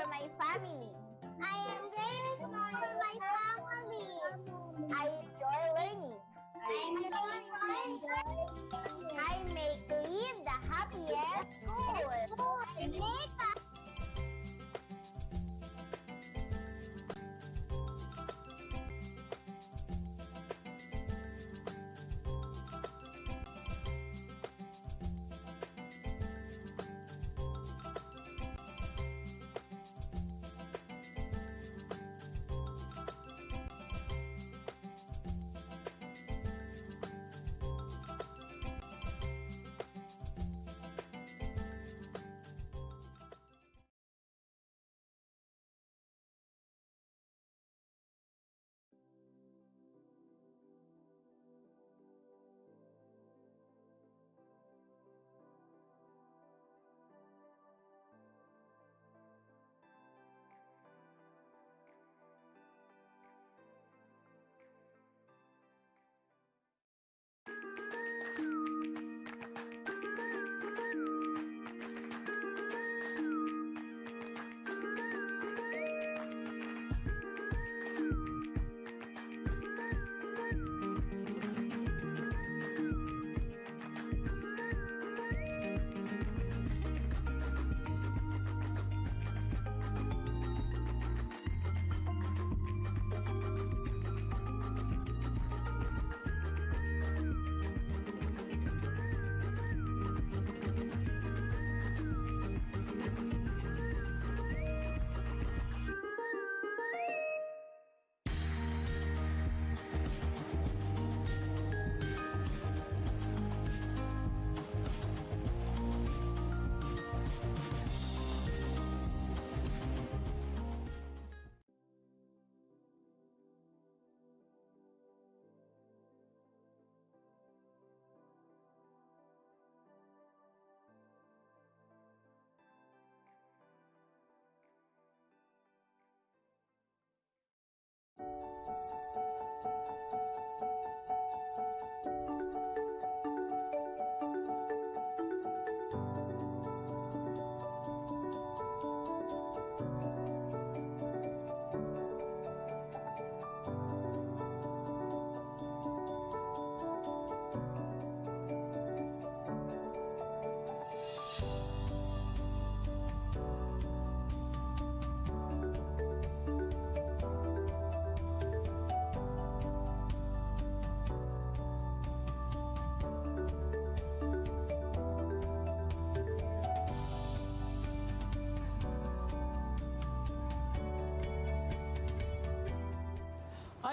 for my family. I am grateful for my family. I enjoy learning. I make live the happiest school. Make a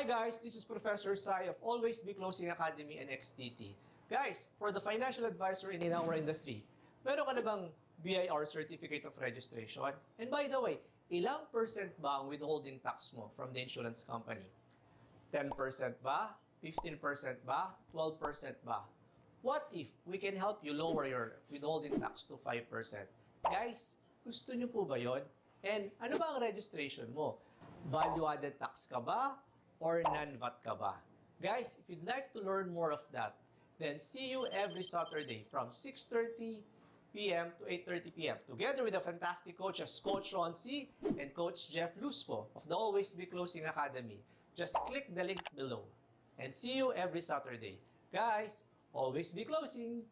Hi guys, this is Professor Sai of Always Be Closing Academy and XTT. Guys, for the financial advisor in our industry, meron ka na bang BIR Certificate of Registration? And by the way, ilang percent ba ang withholding tax mo from the insurance company? 10% ba? 15% ba? 12% ba? What if we can help you lower your withholding tax to 5%? Guys, gusto nyo po ba yon? And ano ba ang registration mo? Value-added tax ka ba? Or non-VAT ka ba? Guys, if you'd like to learn more of that, then see you every Saturday from 6:30 p.m. to 8:30 p.m. together with the fantastic coaches, Coach Ron C. and Coach Jeff Luspo of the Always Be Closing Academy. Just click the link below and see you every Saturday. Guys, always be closing!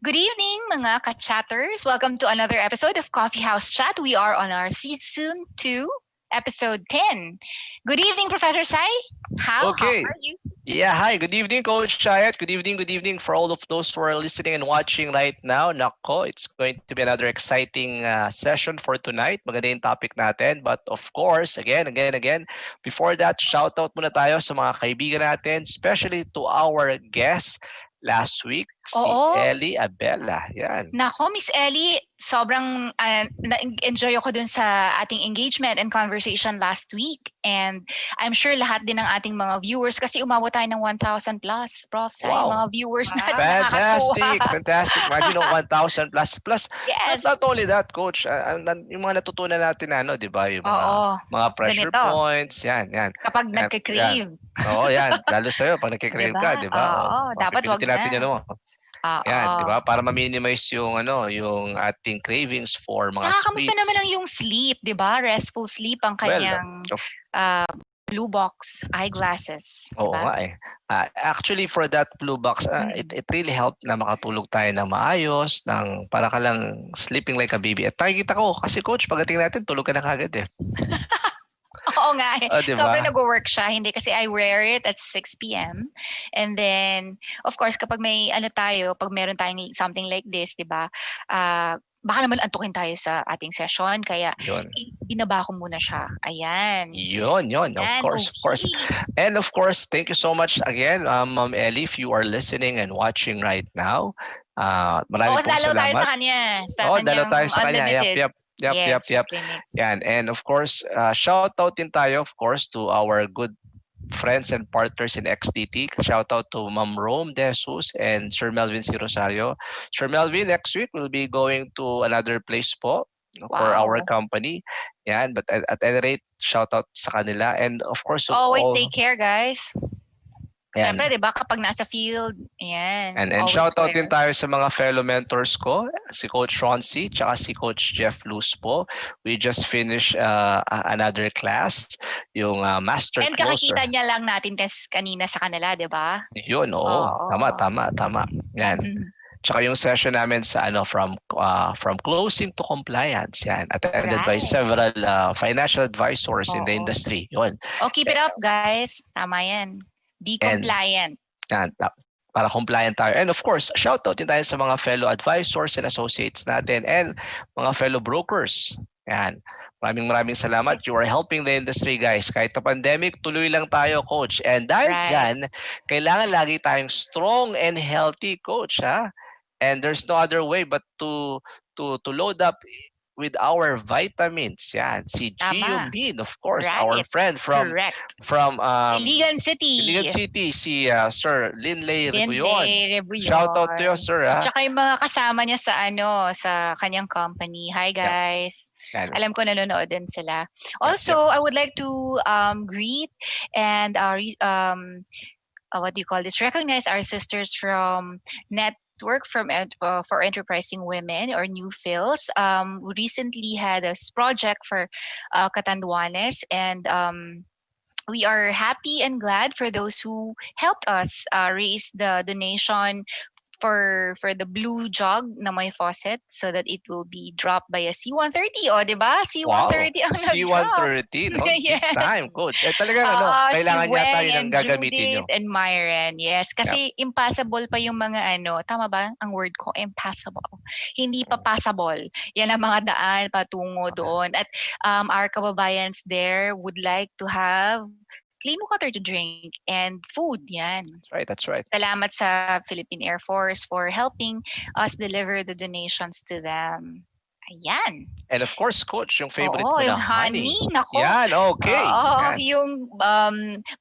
Good evening, mga ka-chatters. Welcome to another episode of Coffee House Chat. We are on our season 2, episode 10. Good evening, Professor Sai. How Okay. are you? Yeah, hi. Good evening, Coach Shayat. Good evening for all of those who are listening and watching right now. Nako, it's going to be another exciting session for tonight. Maganda yung topic natin. But of course, again, before that, shout out muna tayo sa mga kaibigan natin, especially to our guests last week, si Oo. Ellie Abella. Yan. Nako, Miss Ellie, sobrang na-enjoy ako dun sa ating engagement and conversation last week. And I'm sure lahat din ng ating mga viewers kasi umabot tayo ng 1,000 plus, Prof. Sai, Wow. mga viewers natin Fantastic, nakakatuwa. fantastic. Imagine 1,000 plus. Plus, Yes. not only that, Coach, yung mga natutunan natin na di ba? Yung mga pressure ganito. points, yan. Kapag Yan, nagka-crave. Oo, yan. Lalo sa'yo, pag nagkikrave ka, di ba? Oo, dapat wag Pipilitin natin na. yan, no? Yan, di Oo. ba? Para ma-minimize yung ating cravings for mga Tsaka kamusta sweets. naman ang yung sleep, di ba? Restful sleep ang kanyang blue box eyeglasses. Oo Diba? nga eh. Actually, for that blue box, it really helped na makatulog tayo ng maayos, para ka lang sleeping like a baby. At nakikita ko, kasi Coach, pagdating natin, tulog ka na kagad eh. Oo nga eh. Diba? Sobrang nag-work siya. Hindi kasi I wear it at 6 p.m. And then, of course, kapag may pag meron tayong something like this, di ba? Baka naman antukin tayo sa ating session. Kaya, binaba ko muna siya. Ayan. Yun. Of course. And of course, thank you so much again, Ma'am Ellie, if you are listening and watching right now. Maraming dalaw tayo salamat. sa kanya. Dalaw tayo sa kanya. Unlimited. Yep. Yan. And of course, shout out din tayo, of course, to our good friends and partners in XDT. Shout out to Ma'am Rome De Jesus and Sir Melvin C. Rosario. Sir Melvin, next week, will be going to another place po for our company. Yan. But at any rate, shout out sa kanila. And of course, always take care, guys. Yan. Siyempre, di ba, kapag nasa field, ayan. And shout out din tayo sa mga fellow mentors ko, si Coach Roncy, tsaka si Coach Jeff Luz po. We just finished another class, yung Master And Closer. kakakita niya lang natin kanina sa kanila, di ba? Yun, oo. Tama. Yan. Tsaka yung session namin sa from closing to compliance, yan, attended by several financial advisors in the industry. Yun. Keep it up, guys. Tama yan. Be compliant. Para compliant tayo. And of course, shout out din tayo sa mga fellow advisors and associates natin and mga fellow brokers. Yan. Maraming salamat. You are helping the industry, guys. Kahit na pandemic, tuloy lang tayo, Coach. And dahil dyan, kailangan lagi tayong strong and healthy, Coach. Ha? And there's no other way but to load up with our vitamins. Yan. Si Gio Min, of course, our friend from Iligan City, si Sir Linley Rebuyon. Shout out to you, sir. Tsaka yung mga kasama niya sa kanyang company. Hi, guys. Alam ko nanonood din sila. Also, I would like to greet and recognize our sisters from Network for Enterprising Women or New Phils. We recently had a project for Catanduanes, and we are happy and glad for those who helped us raise the donation for the blue jug na may faucet so that it will be dropped by a C-130. O, di ba? C-130 ang nag-drop. C-130, no? Yes. Big time, Coach. Talagang kailangan si yata Wen yun ang gagamitin nyo. And Myron, yes. Kasi impossible pa yung mga tama ba ang word ko? Impossible. Hindi pa passable. Yan ang mga daan patungo doon. At our kababayans there would like to have clean water to drink and food. Yan. That's right. Salamat sa Philippine Air Force for helping us deliver the donations to them. Ayan. And of course, Coach, yung favorite ko na yung honey. Nako. Yan, okay. Yung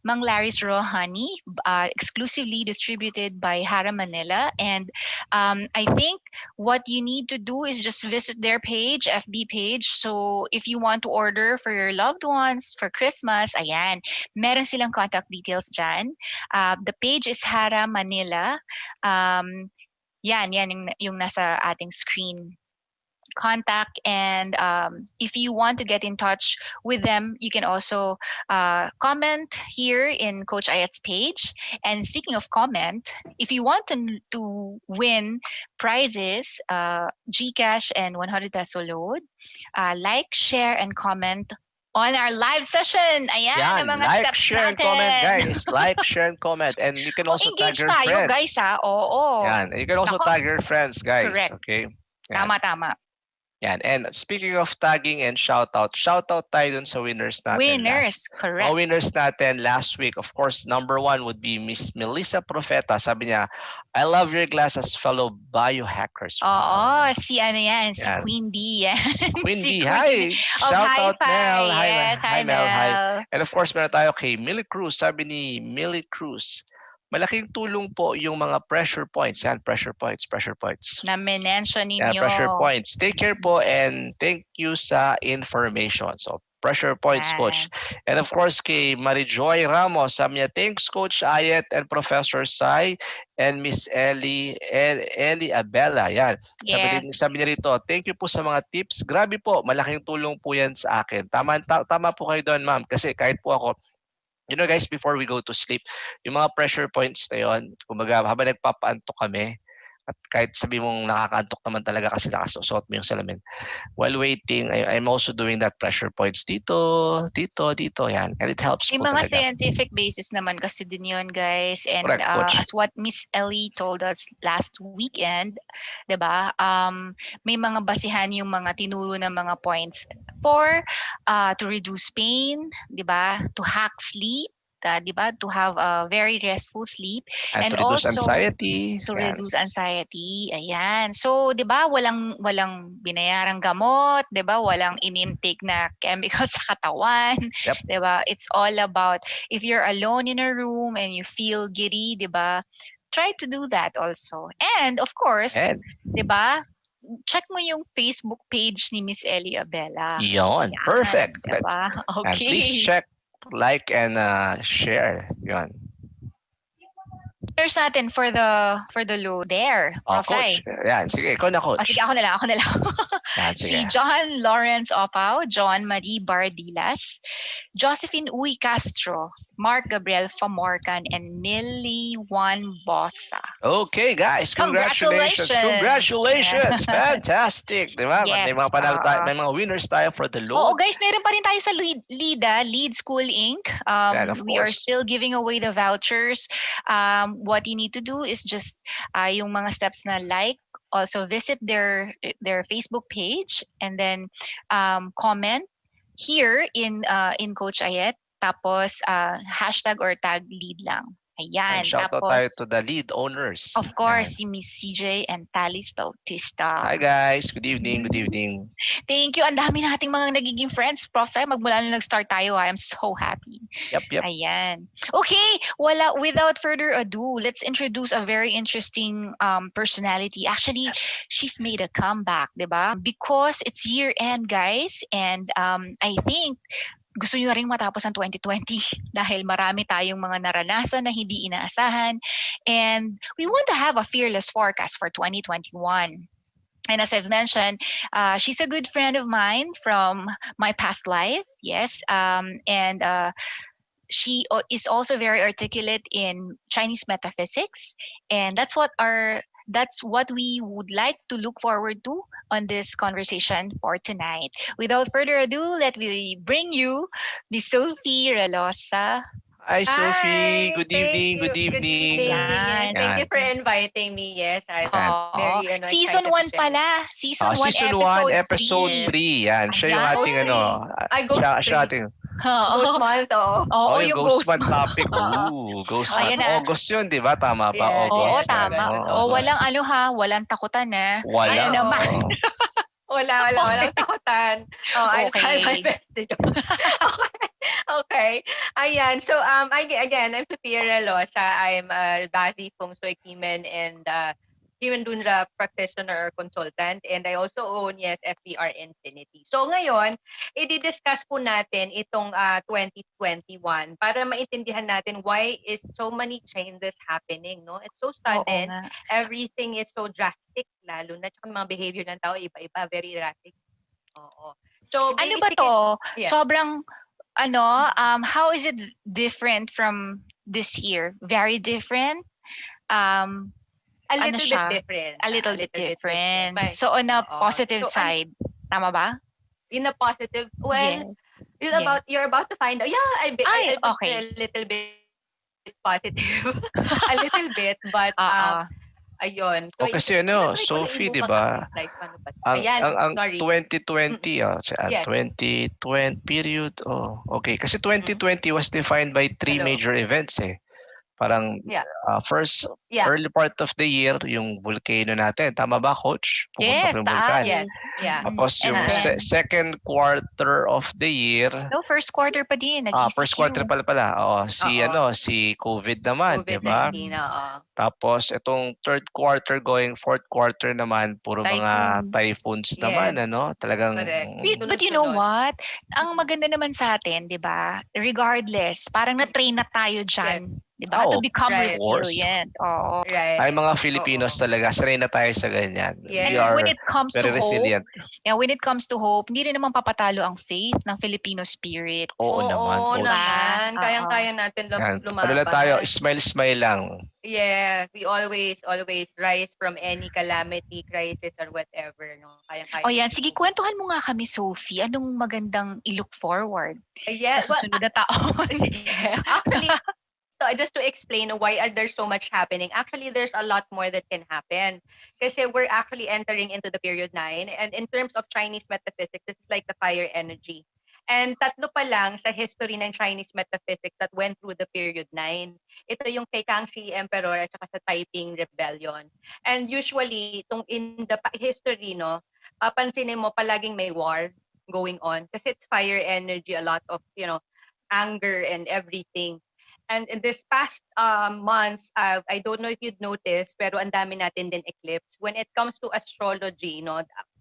Mang Larry's Raw Honey, exclusively distributed by Hara Manila. And I think what you need to do is just visit their page, FB page. So if you want to order for your loved ones for Christmas, ayan, meron silang contact details dyan. The page is Hara Manila. Yan yung nasa ating screen. contact, and if you want to get in touch with them, you can also comment here in Coach Ayat's page. And speaking of comment, if you want to win prizes, GCash and 100 peso load, like, share, and comment on our live session. Ayan ang Yan, mga like, steps share, and comment, natin. guys. Like, share, and comment. And you can Oh, also tag engage your tayo, friends. guys, ha? Oo. Yan. You can also Nako. tag your friends, guys. Correct. Okay? Yan. Tama. Yan. And speaking of tagging and shoutout tayo dun sa winners natin. Winners, correct. Mga winners natin last week, of course, number 1 would be Miss Melissa Profeta. Sabi niya, I love your glasses, fellow biohackers. Oo, si ano yan, si Yan. Queen B yan. Queen Si B, hi! Oh, Shout hi, out, Mel. Yes, hi, Mel. Hi. Mel. And of course, meron tayo kay Millie Cruz. Sabi ni Millie Cruz, malaking tulong po yung mga pressure points. Yan, pressure points. Na mention Yan, ninyo. pressure points. Take care po and thank you sa information. So, pressure points, Yan. Coach. And of course, kay Marijoy Ramos, sabi niya, thanks, Coach Ayet and Professor Sai and Miss Ellie Abella. Yan. Yes. Sabi niya rito, thank you po sa mga tips. Grabe po, malaking tulong po yan sa akin. Tama po kayo doon, ma'am. Kasi kahit po ako, you know guys, before we go to sleep, yung mga pressure points na yun, kumbaga habang nagpapaantok kami, at kahit sabi mong nakakaantok naman talaga kasi nakasusuot mo yung salamin, while waiting, I'm also doing that pressure points dito, yan. And it helps May po mga talaga. scientific basis naman kasi din yun, guys. And Correct, Coach. as what Miss Ellie told us last weekend, 'di ba? May mga basihan yung mga tinuro ng mga points for to reduce pain, 'di ba? To hack sleep, 'di ba? To have a very restful sleep. And And to reduce also, anxiety. to Yan. reduce anxiety. Ayan. So, 'di ba, walang binayarang gamot, 'di ba? Walang in-intake na chemical sa katawan. Yep. 'Di ba? It's all about if you're alone in a room and you feel giddy, 'di ba? Try to do that also. And of course, And 'di ba? Check mo yung Facebook page ni Miss Ellie Abella. yon, Ayan, perfect. 'di ba? And please Okay. check, like, and share. Yon. There's natin for the low there. Oh, Prof. Sai. Coach. Yan, sige, ikaw na, Coach. Sige, ako na lang. Yan, sige. Si John Lawrence Opao, John Marie Bardilas, Josephine Uy Castro, Mark Gabriel Famorcan, and Millie Juan Bosa. Okay, guys, congratulations. Congratulations. Fantastic. Di ba? Yes, May mga panalo tayo, may mga winners tayo for the Oo, load. guys, meron pa rin tayo sa Lead School Inc. Yan, of We are course. still giving away the vouchers. What you need to do is just yung mga steps na like, also visit their Facebook page, and then comment here in Coach Ayet, tapos hashtag or tag lead lang. Ayan. And shout out Tapos, tayo to the lead owners. of course, si Miss CJ and Talis Bautista. Hi guys, good evening, good evening. Thank you. Ang dami nating mga nagiging friends, Prof. Sai. Magmula nung nag-start tayo, I'm so happy. Yep. Ayan. Okay, without further ado, let's introduce a very interesting personality. Actually, she's made a comeback, di ba? Because it's year-end, guys, and I think gusto nyo rin matapos ang 2020 dahil marami tayong mga naranasan na hindi inaasahan, and we want to have a fearless forecast for 2021. And as I've mentioned, she's a good friend of mine from my past life, yes, and she is also very articulate in Chinese metaphysics, and that's what we would like to look forward to on this conversation for tonight. Without further ado, let me bring you Miss Sofia Relosa. Hi Sophie, Hi, good thank evening, you. good evening. And thank you for inviting me. Yes, I'm Oo. very Season excited 1 to share. pala. Season 1, Season 1, episode episode 3. Yan, siya yung Ayan. ating I go siya ating Ghost month, oh. Oo, yung ghost month topic. Ooh, ghost Ayan month. na. August yun, di ba? Tama ba? Yeah, Oo, August. tama. Oo, Oo, walang walang takutan eh. Wala. Ano naman? Walang takutan. Oh, I'll try my Okay. best to do. Okay. Ayan. So, again, I'm Sofia Relosa. I'm a Basi Feng Shui Kimen and human Dundra practitioner or consultant, and I also own, yes, FBR Infinity. So ngayon, i-discuss po natin itong 2021 para maintindihan natin why is so many changes happening, no? It's so Oo sudden, nga. everything is so drastic, lalo na tsaka mga behavior ng tao, iba-iba, very erratic. Oo. So, Ano ba basically, to? yeah. Sobrang, how is it different from this year? Very different? Um, A ano little bit siya? different. A little bit different. May, So, on a oo. positive So, side, tama ba? in a positive, well, Yes. you're about to find out. Yeah, Ay, I'll be okay. a little bit positive. A little bit, but Oo. ayun. So, kasi tinatry ko lang Sophie, di i-move ang ba? aking slide. Paano ba? Ang Ayan, ang sorry. 2020 Yes. 2020 period. Oh, okay. Kasi 2020 was defined by three Hello. major events eh. Parang Yeah. first Yeah. early part of the year yung volcano natin. Tama ba, coach? Pumunta Yes, ko yung vulkan. Yes. Yeah. Tapos And yung then, second quarter of the year, no, first quarter pa din, first nag-ECQ. quarter pala. Oo, si COVID naman, 'di ba? COVID-19, oo. Tapos itong third quarter going fourth quarter naman puro mga typhoons Yes. naman Talagang Correct. But you know Sunod-sunod. what? Ang maganda naman sa atin, 'di ba? Regardless, parang na-train na tayo diyan, 'di ba? Oh, To become right. resilient. Oo. Right. Ay mga Filipinos talaga, sanay na tayo sa ganyan. Yes. We And are when it comes to very resilient. when it comes to hope, hindi rin naman papatalo ang faith ng Filipino spirit. Oo naman, Oo coach. naman. Oo. Kayang-kaya natin Yan. lumaban. Ano lang tayo, smile lang. Yeah, we always rise from any calamity, crisis, or whatever. No? Kayang-kaya. O yan, sige, kwentuhan mo nga kami, Sophie. Anong magandang i-look forward Yeah, sa susunod na taon? actually, so just to explain why are there so much happening, actually there's a lot more that can happen kasi we're actually entering into the period 9, and in terms of Chinese metaphysics, this is like the fire energy. And tatlo pa lang sa history ng Chinese metaphysics that went through the period 9. Ito yung kay Kangxi Emperor at saka sa Taiping Rebellion. And usually, in the history, no, papansinin mo palaging may war going on kasi it's fire energy, a lot of, anger and everything. And in this past months, I don't know if you'd noticed, pero ang dami natin din eclipse. When it comes to astrology,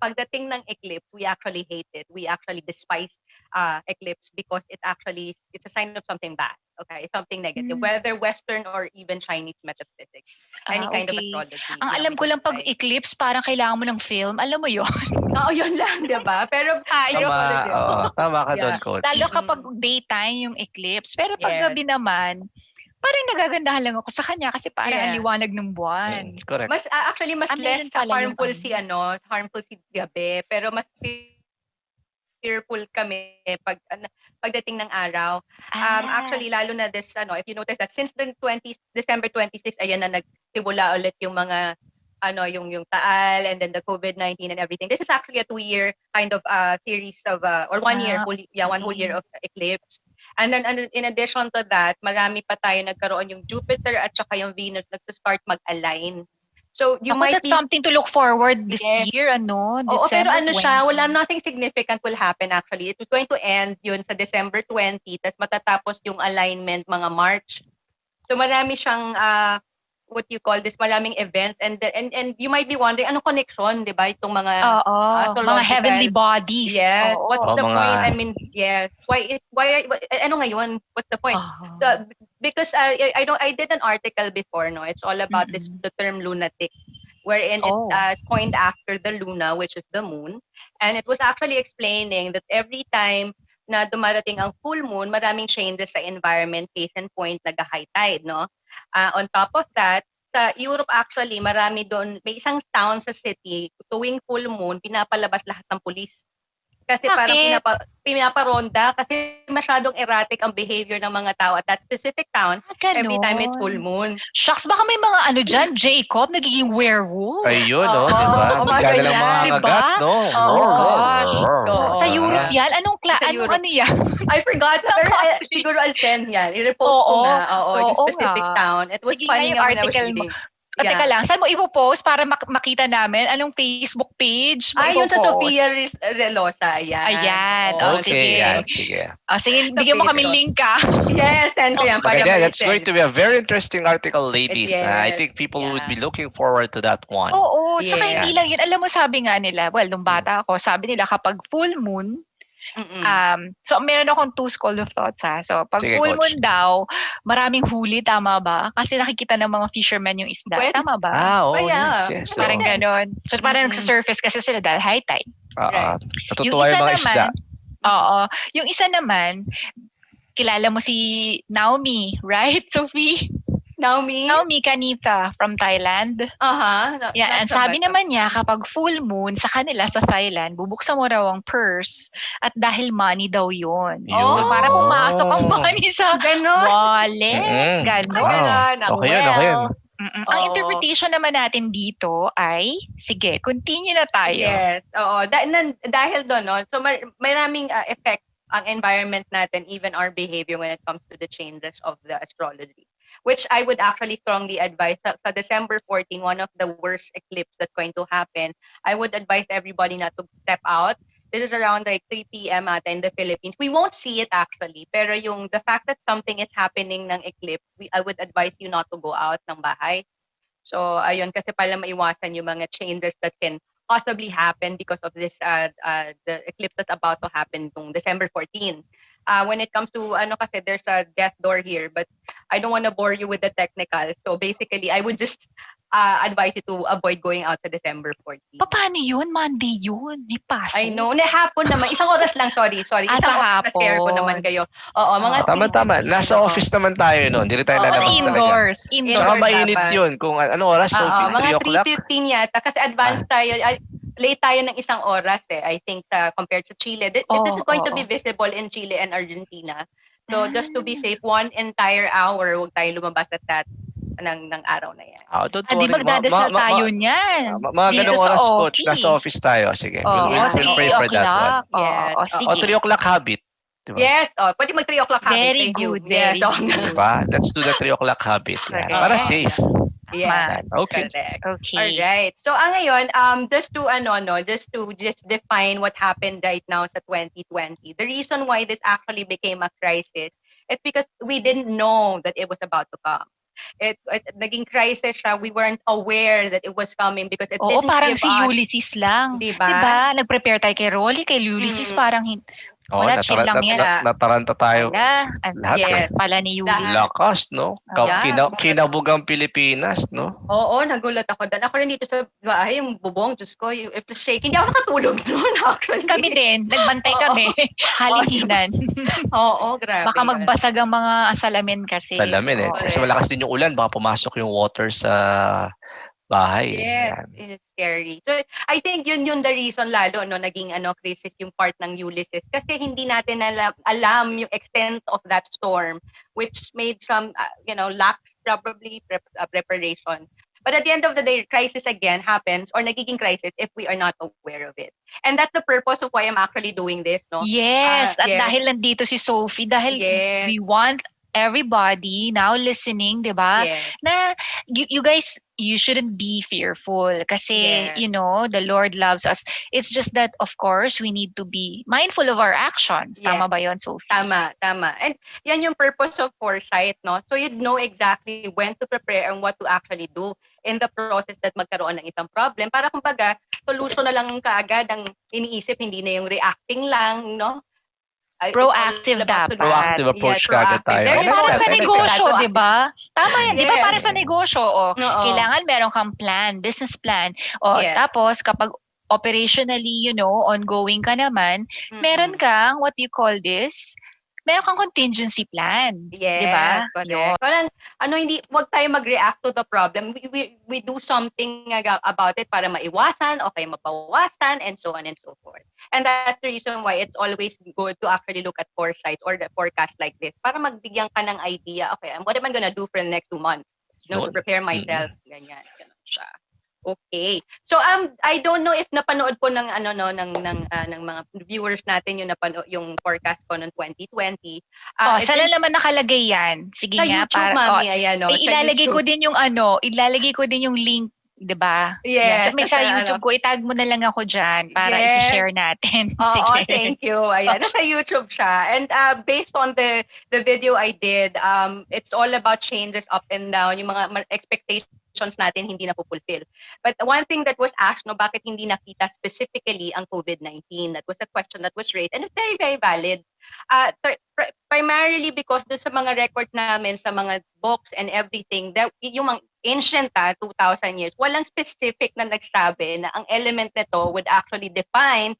pagdating ng eclipse, we actually hate it. We actually despise eclipse because it's a sign of something bad. Okay, something negative, whether Western or even Chinese metaphysics, any kind of astrology. Ang alam ko lang pag eclipse, parang kailangan mo ng film. Alam mo yun? Oo, yun lang, di ba? Pero Tama ka doon, coach. Lalo kapag daytime yung eclipse. Pero pag gabi naman, parang nagagandahan lang ako sa kanya kasi parang ang liwanag ng buwan. Correct. Mas actually mas less harmful harmful si gabi, pero mas fearful kami pagdating ng araw. Actually, lalo na this, if you notice that since the December 26, ayan na nagtibula ulit yung mga, yung Taal and then the COVID-19 and everything. This is actually a 2-year kind of series of, or 1 year, one whole year of eclipse. And then in addition to that, marami pa tayo nagkaroon yung Jupiter at saka yung Venus nagsa-start mag-align. So you might that's something to look forward this year, Oo, pero siya, nothing significant will happen actually. It was going to end yun sa December 20, tas matatapos yung alignment mga March. So marami siyang what you call this, maraming events, and you might be wondering ano connection, 'di ba, itong mga mga heavenly bodies. Yes, what's the point? I mean, yes. Why ano ngayon? What's the point? So, because I did an article before, no. It's all about the term lunatic, wherein it's coined after the Luna, which is the moon, and it was actually explaining that every time na dumarating ang full moon, maraming changes sa environment, case in point, nag-high tide, no? On top of that, sa Europe actually, marami doon, may isang town sa city, tuwing full moon, pinapalabas lahat ng pulis. Kasi parang pinaparonda kasi masyadong erratic ang behavior ng mga tao at that specific town every time it's full moon. Shucks, baka may mga dyan, Jacob, nagiging werewolf. Ayun, diba? Bigla na lang mga ngagat, no? Sa Europe yan? Ano yan? I forgot. Pero siguro I'll send yan. I-repost ko na. Yung specific town. It was funny nga when I was reading. O, teka lang, saan mo ipopost para makita namin? Anong Facebook page mo Yun sa ipopost? Sofia Relosa. Ayan. Oo, Okay, yan. sige. Sige. Sige, bigyan mo kami Facebook. link ka. Yes, send ko yan para Maganda, that's ma-listen. going to be a very interesting article, ladies. I Yes, think people would be yeah. looking forward to that one. Oo, tsaka Yes. hindi lang yun. Alam mo, sabi nga nila, well, nung bata ako, sabi nila kapag full moon, so meron akong two school of thoughts ha. So pag Sige, full coach. moon daw, maraming huli, tama ba? Kasi nakikita ng mga fishermen yung isda, Pwede. tama ba? Oh, Kaya, yes. Parang Oo. ganon. So parang nagsa-surface kasi sila dahil high tide. Natutuwa Yung yung isa mga naman, isda. oo. Yung isa naman, kilala mo si Naomi, right, Sophie? Naomi? Naomi Kanita from Thailand. Yeah, and sabi naman niya, kapag full moon sa kanila sa Thailand, bubuksan mo raw ang purse at dahil money daw yun. So para pumasok ang money sa wallet. Ganon. Wow. Okay yun. Ang interpretation naman natin dito ay, sige, continue na tayo. Yes, oo. Dahil doon, no? So maraming effect ang environment natin, even our behavior when it comes to the changes of the astrology. Which I would actually strongly advise. Sa December 14, one of the worst eclipse that's going to happen, I would advise everybody not to step out. This is around like 3 p.m. in the Philippines. We won't see it actually, pero the fact that something is happening ng eclipse, I would advise you not to go out ng bahay. So, ayun, kasi pala maiwasan yung mga changes that can possibly happen because of this, the eclipse that's about to happen nung December 14. When it comes to, kasi there's a death door here, but I don't want to bore you with the technical. So basically, I would just advise you to avoid going out sa December 14. Paano yun? Monday yun. May pasok. I know. Hapon naman. Isang oras lang. Sorry. Isang oras na share ko naman kayo. Oo, mga Tama. Nasa office naman tayo noon. Hindi tayo lalabas talaga. Indoors. Saka mainit yun. Kung ano oras, Sophie, 3 mga o'clock. 3:15 yata. Kasi advance tayo. Late tayo ng isang oras I think compared to Chile. This is going to be visible in Chile and Argentina. So just to be safe, one entire hour, huwag tayo lumabas at that ng araw na yan. Di magdadasal tayo niyan. Mga ganong oras, coach. Nasa office tayo. Sige. We'll pray for that one. Yes. 3 o'clock habit. Diba? Yes. Pwede mag 3 o'clock habit. Very Thank good. you. Yes. Diba? Let's do the 3 o'clock habit. Para safe. Yeah. Okay. Okay. All right. So ngayon, just to define what happened right now sa 2020. The reason why this actually became a crisis is because we didn't know that it was about to come. It naging crisis siya. We weren't aware that it was coming because it didn't parang give si us, Ulysses lang. Diba? Nag-prepare tayo kay Rolly, kay Ulysses, parang wala, chill lang yan. Nataranta tayo. Lahat pala ni Ulysses. Lakas, no? Kinabog ang Pilipinas, no? Oo, nagulat ako doon. Ako rin dito sa bahay, yung bubong, Diyos ko, if the shake, hindi ako nakatulog doon actually. Kami din, nagbantay kami. Halinginan. Oo, grabe. Baka magbasag ang mga salamin kasi. Salamin kasi malakas din yung ulan, baka pumasok yung water sa bahay. Yes, it's scary. So, I think yun the reason lalo, naging crisis yung part ng Ulysses. Kasi hindi natin alam yung extent of that storm, which made some, lacks probably preparation. But at the end of the day, crisis again happens or nagiging crisis if we are not aware of it. And that's the purpose of why I'm actually doing this, no? Yes, at dahil nandito si Sophie, dahil we want everybody now listening, di ba? Yes. Na you guys, you shouldn't be fearful kasi, the Lord loves us. It's just that, of course, we need to be mindful of our actions. Tama ba yun, Sophie? Tama. And yan yung purpose of foresight, no? So you'd know exactly when to prepare and what to actually do in the process that magkaroon ng isang problem. Para kumbaga, solution na lang kaagad ang iniisip, hindi na yung reacting lang, no? Proactive dapat. Proactive approach kagad tayo. Para sa negosyo, di ba? Tama yan, di ba? Para sa negosyo, kailangan meron kang plan, business plan. Tapos, kapag operationally, ongoing ka naman, meron kang, what do you call this? Meron kang contingency plan. Yes, di ba? Parang, wag tayo mag-react to the problem. We do something about it para maiwasan, okay, mapawasan, and so on and so forth. And that's the reason why it's always good to actually look at foresight or the forecast like this para magbigyan ka ng idea, okay, what am I gonna do for the next 2 months? To prepare myself. Ganyan siya. Okay. So I don't know if napanood po ng ng mga viewers natin yung yung forecast ko noong 2020. Saan na naman nakalagay yan? Sige Sa nga, YouTube, Mami, ayan ay, sa ilalagay ko YouTube. din yung ilalagay ko din yung link, 'di ba? Yes, Yan. Sa nasa YouTube ko, itag mo na lang ako diyan para Yes. i-share natin. Oo, Sige. thank you. Ayan, nasa YouTube siya. And based on the video I did, it's all about changes up and down, yung mga expectations natin hindi na fulfill. But one thing that was asked, no, bakit hindi nakita specifically ang COVID-19? That was a question that was raised and it's very, very valid. Primarily because do sa mga record namin, sa mga books and everything, that yung mga ancient 2,000 years, walang specific na nagsabi na ang element nito would actually define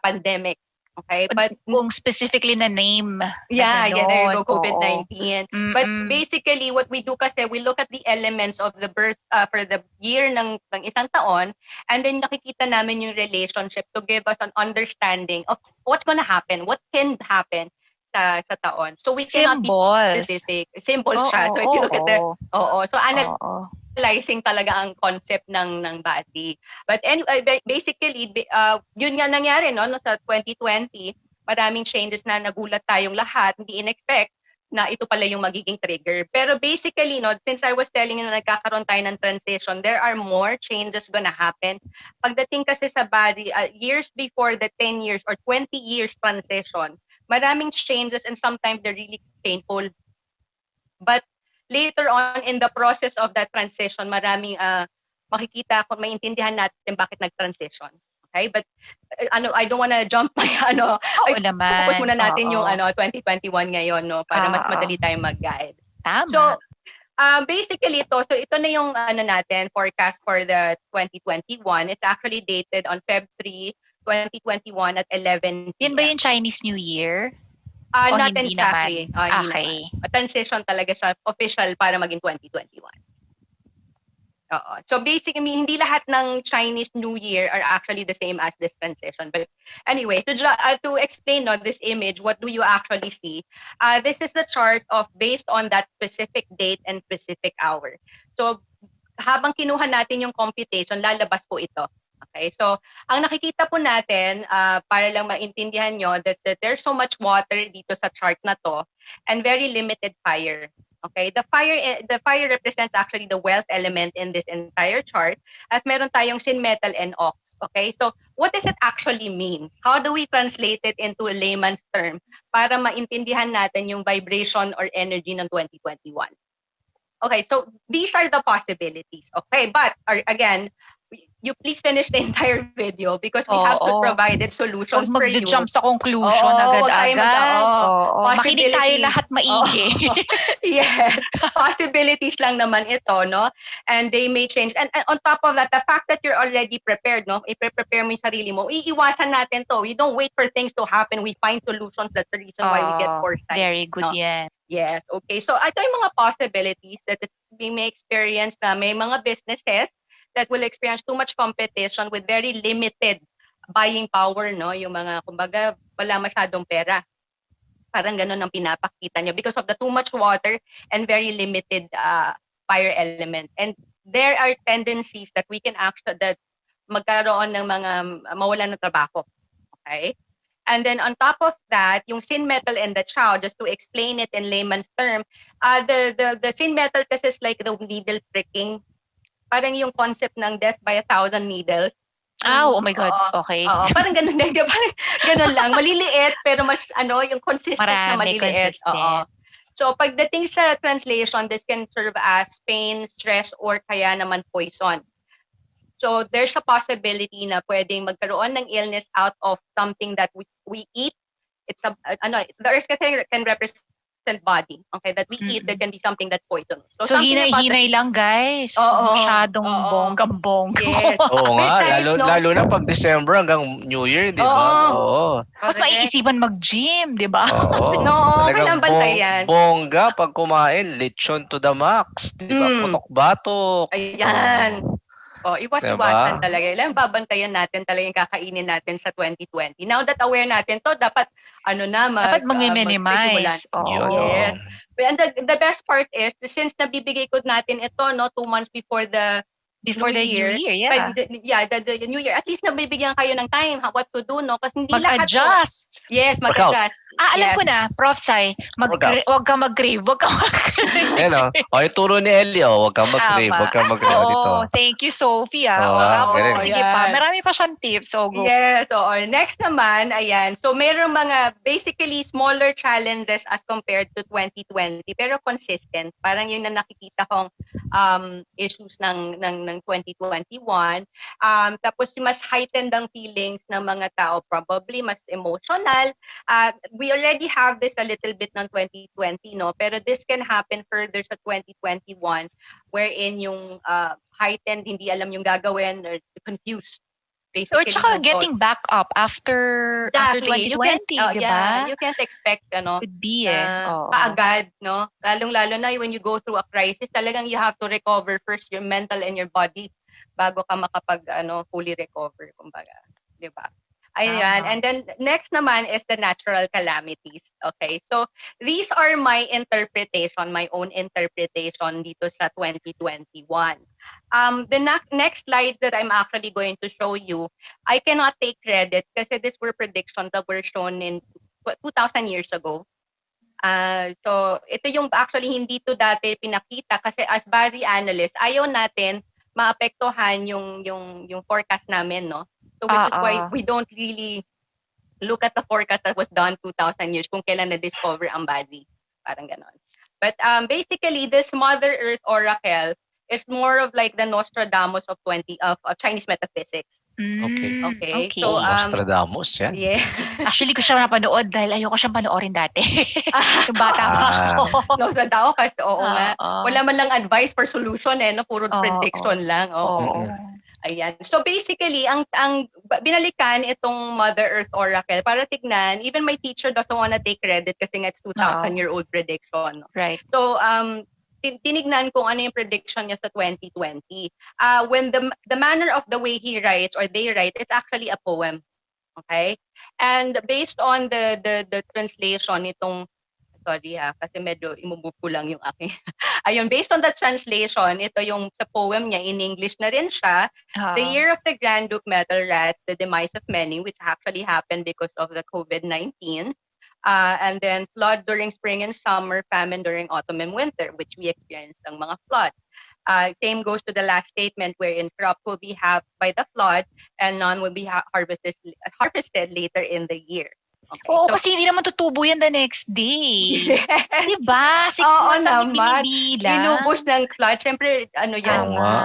pandemic. Okay, but kung specifically na name. yeah, there you go, Oo. COVID-19. But basically, what we do kasi, we look at the elements of the birth for the year ng isang taon, and then nakikita namin yung relationship to give us an understanding of what's gonna happen, what can happen sa taon. So we cannot be specific. Symbols siya. So if you look at the, so analyzing talaga ang concept ng body. But anyway, basically, yun nga nangyari no sa 2020, maraming changes na nagulat tayong lahat, hindi in-expect na ito pala yung magiging trigger. Pero basically, no, since I was telling you na nagkakaroon tayo ng transition, there are more changes gonna happen. Pagdating kasi sa body, years before the 10 years or 20 years transition, maraming changes and sometimes they're really painful. But later on in the process of that transition, maraming makikita kung maintindihan natin bakit nag-transition. Okay? But I don't want to jump my focus muna natin yung 2021 ngayon no para mas madali tayong mag-guide. Tama. So basically ito na yung natin forecast for the 2021. It's actually dated on February 2021 at 11 p.m. Yan ba yung Chinese New Year? Not hindi exactly. Naman? Okay. Transition talaga siya, official para maging 2021. So basically, hindi lahat ng Chinese New Year are actually the same as this transition. But anyway, to explain this image, what do you actually see? This is the chart of based on that specific date and specific hour. So habang kinuha natin yung computation, lalabas po ito. Okay, so ang nakikita po natin, para lang maintindihan nyo, that there's so much water dito sa chart na to and very limited fire. Okay, the fire represents actually the wealth element in this entire chart as meron tayong sin, metal, and ox. Okay, so what does it actually mean? How do we translate it into a layman's term para maintindihan natin yung vibration or energy ng 2021? Okay, so these are the possibilities. Okay, but again, you please finish the entire video because we have to provide solutions for you. Mag-jump sa conclusion agad-agad. Makinig tayo lahat maigi. Yes. Possibilities lang naman ito, no? And they may change. And on top of that, the fact that you're already prepared, no? I-prepare mo yung sarili mo. Iiwasan natin to. We don't wait for things to happen. We find solutions. That's the reason why we get foresight. Very good yan. Yes. Okay. So ito yung mga possibilities that we may experience na may mga businesses that will experience too much competition with very limited buying power, no? Yung mga, kumbaga, wala masyadong pera. Parang ganun ang pinapakita niyo because of the too much water and very limited fire element. And there are tendencies that we can actually, that magkaroon ng mga mawalan ng trabaho. Okay? And then on top of that, yung sin, metal, and the chow, just to explain it in layman's term, the sin, metal kasi is like the needle pricking. Parang yung concept ng death by 1,000 needles. Oh my God. Okay. Parang ganun din. Parang ganun lang. Maliliit, pero mas, yung consistent na maliliit. So, pagdating sa translation, this can serve as pain, stress, or kaya naman poison. So, there's a possibility na pwedeng magkaroon ng illness out of something that we eat. It's the earth can represent body, okay, that we eat, that can be something that's poisonous. So hinay-hinay lang, guys. Masyadong bonggang-bongga. Yes. Oo nga, lalo na pag December hanggang New Year, di ba? Oo. Mas maiisipan mag-gym, di ba? Oo. Kailangan bantayan. Bongga pag kumain, lechon to the max, di ba? Putok-batok. Ayan. Iwas-iwasan talaga. Ilang babantayan natin talaga yung kakainin natin sa 2020. Now that aware natin to, dapat dapat mag-minimize. Yes. And the best part is, since nabibigay ko natin ito 2 months before the Before the New Year, But yeah. the New Year, at least nabibigyan kayo ng time what to do, no? Kasi hindi lahat po. Mag-adjust. Yes, Workout. mag-adjust. Alam Yes. ko na, Prof. Sai, Workout. wag kang mag-crave, wag kang mag-crave. Yan o. O, yung turo ni Ellie, o. Huwag kang mag-crave. Tama. Huwag kang mag-crave dito. Oo, thank you, Sophia. Oo, Tapos, galing. sige pa, yan. marami pa siyang tips. So, go. Yes, oo. Next naman, ayan. So, mayroong mga basically smaller challenges as compared to 2020, pero consistent. Parang yun na nakikita kong issues ng 2021. Tapos, mas heightened ang feelings ng mga tao, probably mas emotional. We already have this a little bit ng 2020, no? Pero this can happen further sa 2021, wherein yung heightened, hindi alam yung gagawin, or confused. Or Basically, tsaka yung getting thoughts. back up after Exactly. 2020, di ba? You can't expect, Could be Oo. kaagad, no? Lalong-lalo na when you go through a crisis, talagang you have to recover first your mental and your body bago ka makapag, fully recover, kumbaga. Di ba? Ayan. Tama. And then, next naman is the natural calamities. Okay? So, these are my interpretation, my own interpretation dito sa 2021. The next slide that I'm actually going to show you, I cannot take credit kasi these were predictions that were shown in 2,000 years ago. So, ito yung actually hindi to dati pinakita kasi as Basi analyst, ayaw natin maapektuhan yung forecast namin, no? So, which is why we don't really look at the forecast that was done 2,000 years kung kailan na-discover ang Basi. Parang ganon. But basically, this Mother Earth Oracle is more of like the Nostradamus of Chinese metaphysics. Okay. So, Nostradamus, yan. Yeah. Actually, ko siya napanood dahil ayoko siyang panoorin dati. Yung bata pa ako. Nostradamus kasi, oo nga. Oo. Wala man lang advice for solution, no? Puro prediction lang. Oo. Ayan. So basically, ang binalikan itong Mother Earth Oracle para tignan, even my teacher doesn't wanna take credit kasi nga it's 2,000-year-old prediction. Right. So, tinignan kung ano yung prediction niya sa 2020. When the manner of the way he writes or they write, it's actually a poem. Okay? And based on the translation nitong, sorry kasi medyo imumove ko lang yung aking. Ayun, based on the translation, ito yung sa poem niya, in English na rin siya. The year of the Grand Duke Metal Rat, the demise of many, which actually happened because of the COVID-19. And then flood during spring and summer, famine during autumn and winter, which we experienced ang mga flood. Same goes to the last statement wherein crops will be halved by the flood and none will be harvested later in the year. Okay, Oo, so, kasi hindi naman tutubo yan the next day. Diba? 6 Oo months ang naman. binibilang. Inubos ng flood. Siyempre, yan,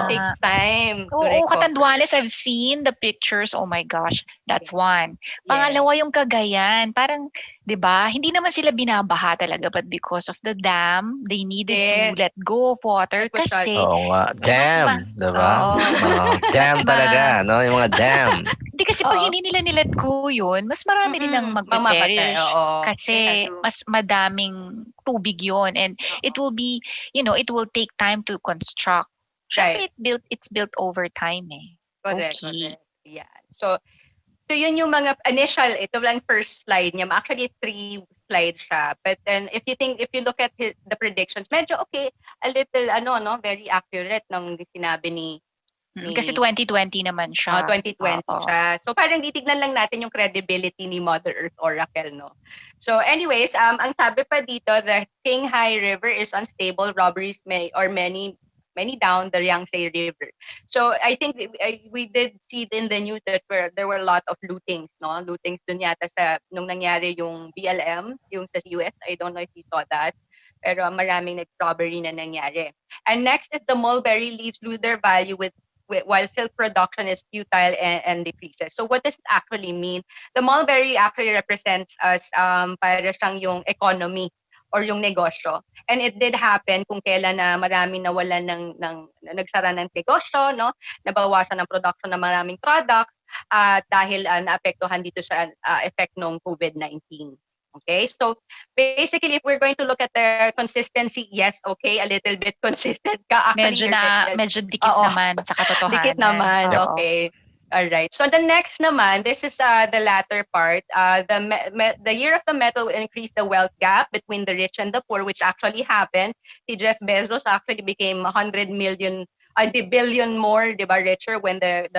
take time to Oo, recover. Catanduanes, I've seen the pictures. Oh my gosh, that's one. Pangalawa yung Cagayan. Parang, di ba, hindi naman sila binabaha talaga, but because of the dam, they needed to let go of water kasi... Oo nga, dam, di ba? Dam talaga, no? Yung mga dam. Hindi kasi pag hindi nila nilet go yun, mas marami din ang magpe-perish. Kasi mas madaming tubig yun. And it will be, it will take time to construct. Siyempre, it's built over time eh. Correct. Yeah. So yun yung mga initial, ito lang first slide niya. Actually, 3 slides siya. But then, if you look at the predictions, medyo okay, a little, very accurate ng sinabi ni kasi 2020 naman siya. 2020 siya. So parang titignan lang natin yung credibility ni Mother Earth Oracle, no? So anyways, ang sabi pa dito, the Qinghai River is unstable, robberies many down the Yangtze River. So I think we did see in the news that there were a lot of lootings, no? Lootings dun yata nung nangyari yung BLM, yung sa US. I don't know if you saw that. Pero maraming robbery na nangyari. And next is the mulberry leaves lose their value while silk production is futile and decreases. So what does it actually mean? The mulberry actually represents us para siyang yung economy or yung negosyo. And it did happen kung kailan na marami nawalan ng nagsara ng negosyo, no? Nabawasan ng production ng maraming products dahil naapektuhan dito sa effect ng COVID-19. Okay, so basically, if we're going to look at their consistency, yes, okay, a little bit consistent ka. Actually, medyo dikit naman sa katotohanan. Dikit naman, okay. All right. So the next naman, this is the latter part. The year of the metal will increase the wealth gap between the rich and the poor, which actually happened. Si Jeff Bezos actually became $100 million the billion more, di ba, richer when the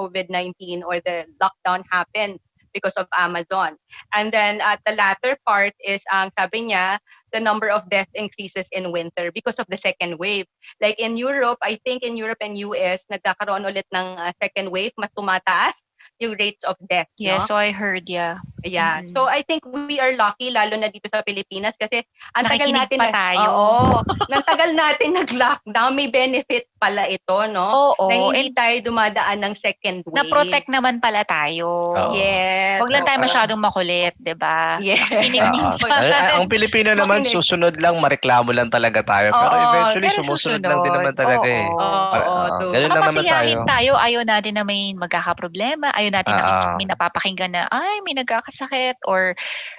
COVID-19 or the lockdown happened because of Amazon. And then at the latter part is ang sabi niya, the number of deaths increases in winter because of the second wave. Like in Europe, I think in Europe and US, nagkakaroon ulit ng second wave, mas tumataas yung rates of death, Yeah, no? so I heard, yeah. Yeah. Mm-mm. So I think we are lucky lalo na dito sa Pilipinas kasi ang tagal Nakikinig natin pa tayo. Oo. Nang tagal natin nag-lockdown, may benefit pala ito, no? Oo, Na hindi and tayo dumadaan ng second wave. na-protect naman pala tayo. Oo. Yes. Huwag lang tayo oo. masyadong makulit, di ba? Yes. Makinig pa. Ang Pilipino naman, Makinig. susunod lang, mareklamo lang talaga tayo. Pero Oo, eventually, pero sumusunod lang din naman susunod. talaga eh. Oo, true. Ganun Tsaka lang naman masiyahin tayo. tayo, ayaw natin na may magkakaproblema, ayaw natin may napapakinggan na, ay, may nagkakasakit, or,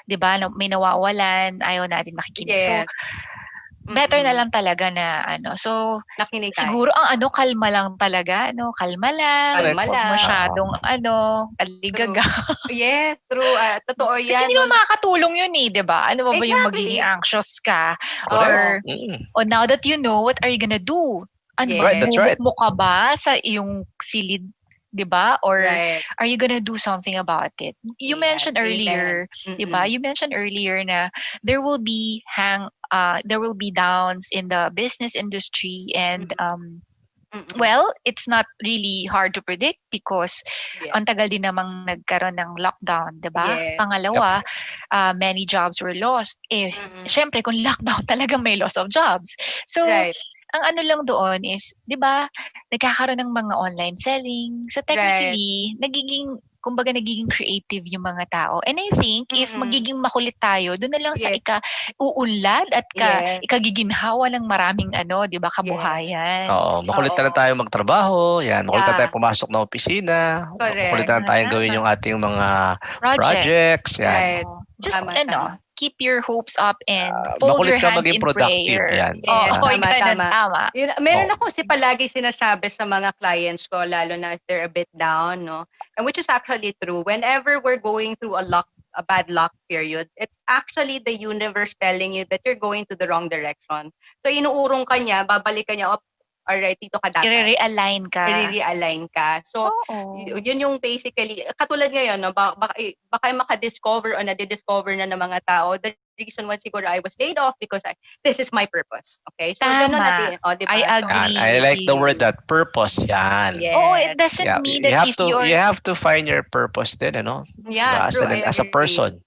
di ba, may nawawalan, ayaw natin makikinig. So, Yes. better na lang talaga na, so, Nakinig tayo. siguro, kalma lang talaga, kalma lang, Kalma huwag lang. masyadong, aligaga. Yes, true. Totoo Kasi yan. hindi naman makakatulong yun eh, di ba? Ano ba yung Exactly. magiging anxious ka? Correct. Or now that you know, what are you gonna do? Ano ba, Right, that's right. bubuk mo ka ba sa iyong silid, di ba? Or Right. are you gonna do something about it? You Yes, mentioned earlier, amen. di ba? You mentioned earlier na there will be downs in the business industry, and well, it's not really hard to predict because Yes. ang tagal din namang nagkaroon ng lockdown, 'di ba? Yes. Pangalawa, many jobs were lost. Syempre kung lockdown talagang may loss of jobs. So, Right. ang ano lang doon is, 'di ba, nagkakaroon ng mga online selling. So technically, kumbaga nagiging creative yung mga tao. And I think if magiging makulit tayo, doon na lang sa Yes. uunlad at Yes. ikagiginhawa ng maraming 'di ba, kabuhayan. Oo, makulit na lang tayo magtrabaho, yan. Makulit na tayo pumasok ng opisina. Correct. Makulit na lang tayong gawin yung ating mga projects. Yan. Right. Just Tama. keep your hopes up and fold makulit your ka hands maging in productive, prayer. yan. Yes, Ganun, tama. Meron ako palagi sinasabi sa mga clients ko, lalo na if they're a bit down, no? And which is actually true. Whenever we're going through a bad luck period, it's actually the universe telling you that you're going to the wrong direction. So inuurong ka niya, babalik ka niya, alright, dito ka dapat. I-realign ka. So, yun yung basically, katulad ngayon, no, baka makadiscover o nadidiscover na ng mga tao, the reason why siguro I was laid off because this is my purpose. Okay? So, ganun natin. Diba? I agree. I like the word that purpose. Yan. Yes. It doesn't mean that you have to find your purpose din, ano? Yeah, diba? true. As a person.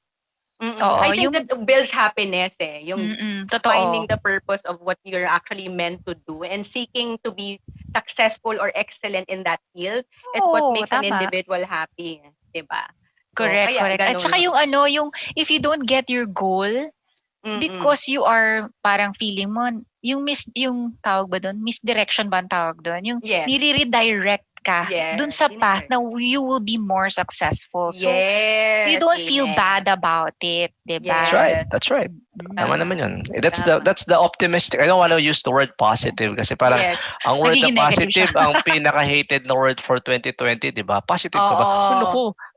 I think that builds happiness yung totoo. finding the purpose of what you're actually meant to do and seeking to be successful or excellent in that field is what makes an individual happy, diba? Correct. At saka yung if you don't get your goal because you are parang feeling mo yung tawag ba doon, misdirection ba ang tawag doon, yung nire-redirect ka dun sa path na you will be more successful. So, you don't feel bad about it, diba? That's right. Tama naman yun. That's the optimistic. I don't want to use the word positive kasi parang ang word na positive, ang pinaka-hated na word for 2020, diba? Positive ka ba?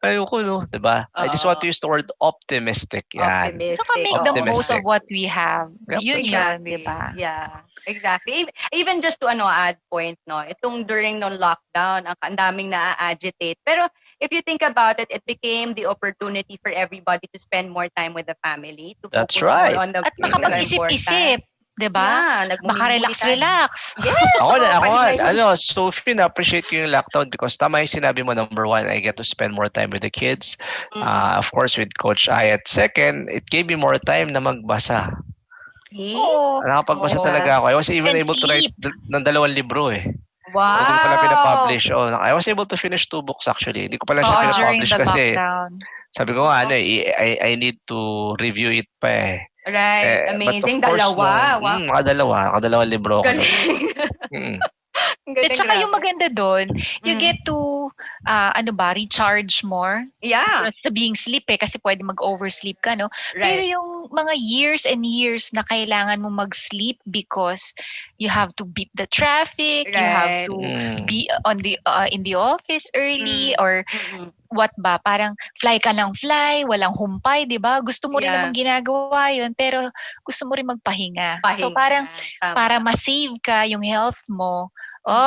Ayoko, no? Diba? I just want to use the word optimistic. Yan. Saka make the most of what we have. Yun, diba? Yeah. Exactly. Even just to add point, no, itong during no lockdown, ang daming na-agitate. Pero if you think about it, it became the opportunity for everybody to spend more time with the family. To That's focus right. more on the At makapag-isip-isip. Diba? Maka-relax-relax. Yes. Ako, Sophie, na-appreciate ko yung lockdown because tama yung sinabi mo, number one, I get to spend more time with the kids. Of course, with Coach Ayat. Second, it gave me more time na magbasa. Nakapagbasa talaga ako. I was even able to write ng 2 libro eh. Wow. Hindi ko pala pinapublish. I was able to finish 2 books actually. Hindi ko pala siya pinapublish kasi sabi ko nga, I need to review it pa eh. Right. Amazing. Dalawa. Nakadalawang libro ako. At saka yung maganda doon, you get to, recharge more. Yeah. Sabihing sleep kasi pwede mag-oversleep ka, no? Right. Pero yung mga years and years na kailangan mo mag-sleep because you have to beat the traffic, you have to be in the office early, or what ba, parang fly ka ng fly, walang humpay, di ba? Gusto mo rin namang ginagawa yun, pero gusto mo rin magpahinga. So parang para ma-save ka yung health mo,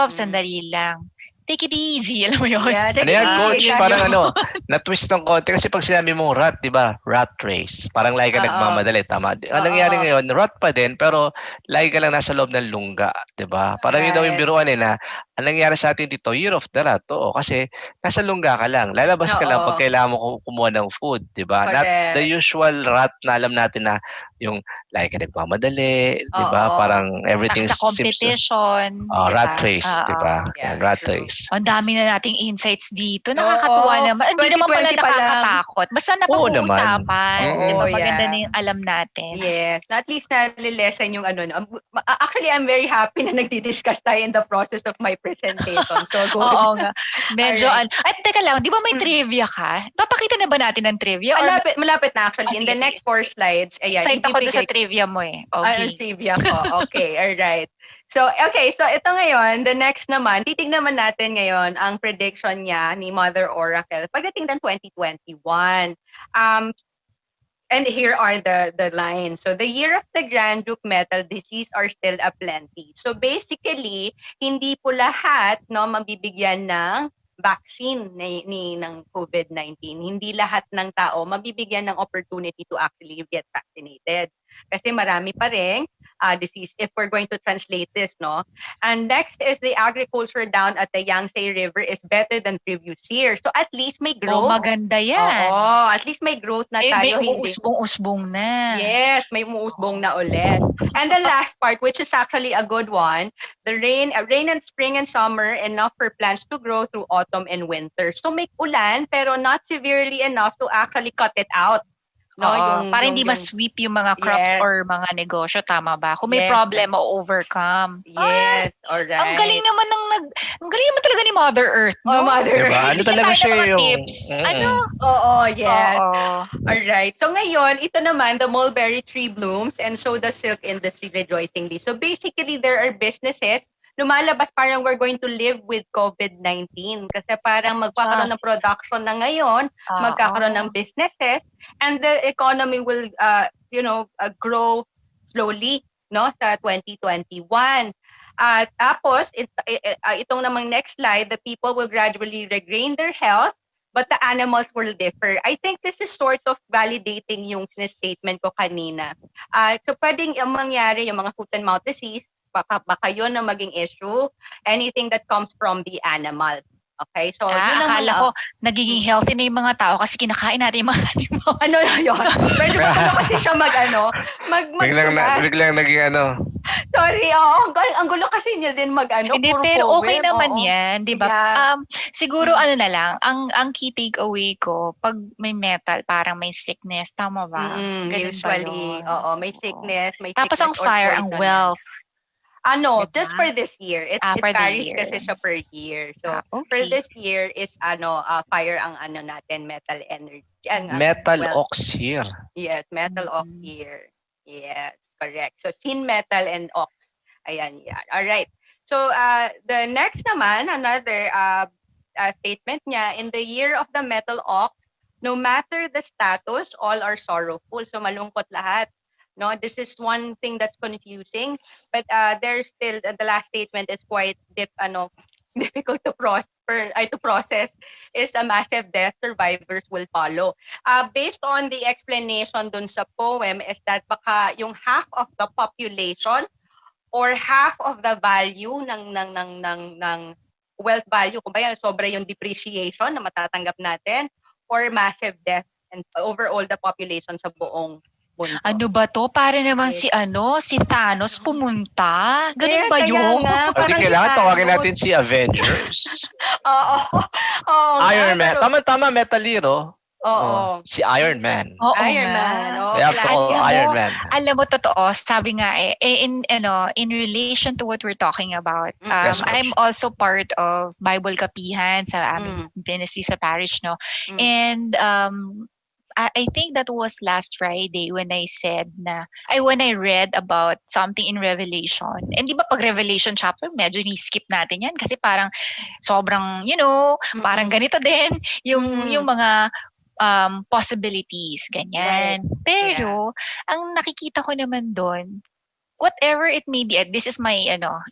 Sandali lang. Take it easy. Alam mo yun? Yeah, take Ano it yan, easy, coach? exactly. Parang na-twist ng konti. Kasi pag sinabi mong rat, di ba? Rat race. Parang lagi ka Oo. nagmamadali, tama? Ang nangyari ngayon, rat pa din, pero lagi ka lang nasa loob ng lungga, di ba? Parang yun daw yung Right. biruan na, ang nangyari sa atin dito, year of the rat. Oo, kasi nasa lungga ka lang. Lalabas ka lang pag Oo. kailangan mo kumuha ng food, di ba? Not the Correct. usual rat na alam natin na yung lagi ka nagmamadali, di ba? Oo. Parang everything Sa seems... competition. rat diba? race, di ba? Yeah, Rat true. race. Ang dami na nating insights dito. Nakakatuwa Oo. naman. Hindi naman pala 2020 pa lang. nakakatakot. Basta Oo naman. napag-uusapan. Oo, Diba? Maganda yeah. na yung alam natin. Yes. At least nalilesen yung ano. Actually, I'm very happy na nagdi-discuss tayo in the process of my presentation. So, good. Oo nga. Medyo, Alright. at teka lang, di ba may trivia ka? Papakita na ba natin ng trivia? Or Malapit na actually. In sige, the next 4 slides, ayan, excited ako doon sa ibibigay trivia mo eh. ang Okay. trivia ko. Okay, alright. So, okay. So, ito ngayon, the next naman, titignan naman natin ngayon ang prediction niya ni Mother Oracle pagdating ng 2021. And here are the lines. So, the year of the Grand Duke Metal Disease are still aplenty. So, basically, hindi po lahat mabibigyan ng vaccine ng COVID-19. Hindi lahat ng tao mabibigyan ng opportunity to actually get vaccinated. Kasi marami pa rin disease if we're going to translate this, no? And next is the agriculture down at the Yangtze River is better than previous year. So at least may growth. Maganda yan. Oo, at least may growth na tayo. May umuusbong-usbong na. Yes, may umuusbong na ulit. And the last part, which is actually a good one, the rain and spring and summer enough for plants to grow through autumn and winter. So may ulan pero not severely enough to actually cut it out. No, para hindi ma-sweep yung mga crops or mga negosyo, tama ba? Kung may problem, ma-overcome. Yes, alright. Ang galing naman talaga ni Mother Earth, no? Diba? Mother Earth. Ano talaga siya yung... tips. Ano? Oo, yes. Oo. Alright. So ngayon, ito naman, the mulberry tree blooms and so the silk industry rejoicingly. So basically, there are businesses lumalabas parang we're going to live with COVID-19 kasi parang magkakaroon ng production na ngayon, magkakaroon ng businesses, and the economy will grow slowly sa 2021. Tapos itong namang next slide, the people will gradually regain their health but the animals will differ. I think this is sort of validating yung statement ko kanina. So pwedeng mangyari yung mga foot and mouth disease, baka yun na maging issue, anything that comes from the animal. Okay, so yun akala ko nagiging healthy na yung mga tao kasi kinakain natin yung mga animals. Ano yun? Medyo paano kasi siya biglang naging Sorry, ang gulo kasi niya din Hindi, pero okay naman yan, di ba? Yeah. Siguro na lang, ang key takeaway ko, pag may metal, parang may sickness, tama ba? Usually, may sickness, may tapos sickness ang fire, ang wealth. Diba? Just for this year. It varies kasi siya per year. So, for this year is fire ang natin, metal energy. Metal ox here. Yes, metal ox here. Yes, correct. So, sin metal and ox. Ayan, yeah. All right. So, the next naman, another statement niya, in the year of the metal ox, no matter the status, all are sorrowful. So, malungkot lahat. No, this is one thing that's confusing, but there's still the last statement is quite difficult to process. Is a massive death, survivors will follow. Based on the explanation dun sa poem, is that baka yung half of the population or half of the value ng wealth value, kung ba yan, sobra yung depreciation na matatanggap natin, or massive death and overall the population sa buong mundo. Ano ba to? Para naman si Thanos pumunta. Ganun ba yun? Hindi kailangan tawagin natin si Avengers. Oo. Iron Man. Tama, Metal Hero. Oo. Si Iron Man. Iron Man. We have to call Iron Man. Alam mo, totoo, sabi nga in relation to what we're talking about, I'm also part of Bible Kapihan sa aming ministry sa parish, no? And I think that was last Friday when I when I read about something in Revelation. And di ba pag Revelation chapter, medyo ni-skip natin yan kasi parang sobrang, parang ganito din yung mga possibilities, ganyan. Pero, ang nakikita ko naman doon, whatever it may be, this is my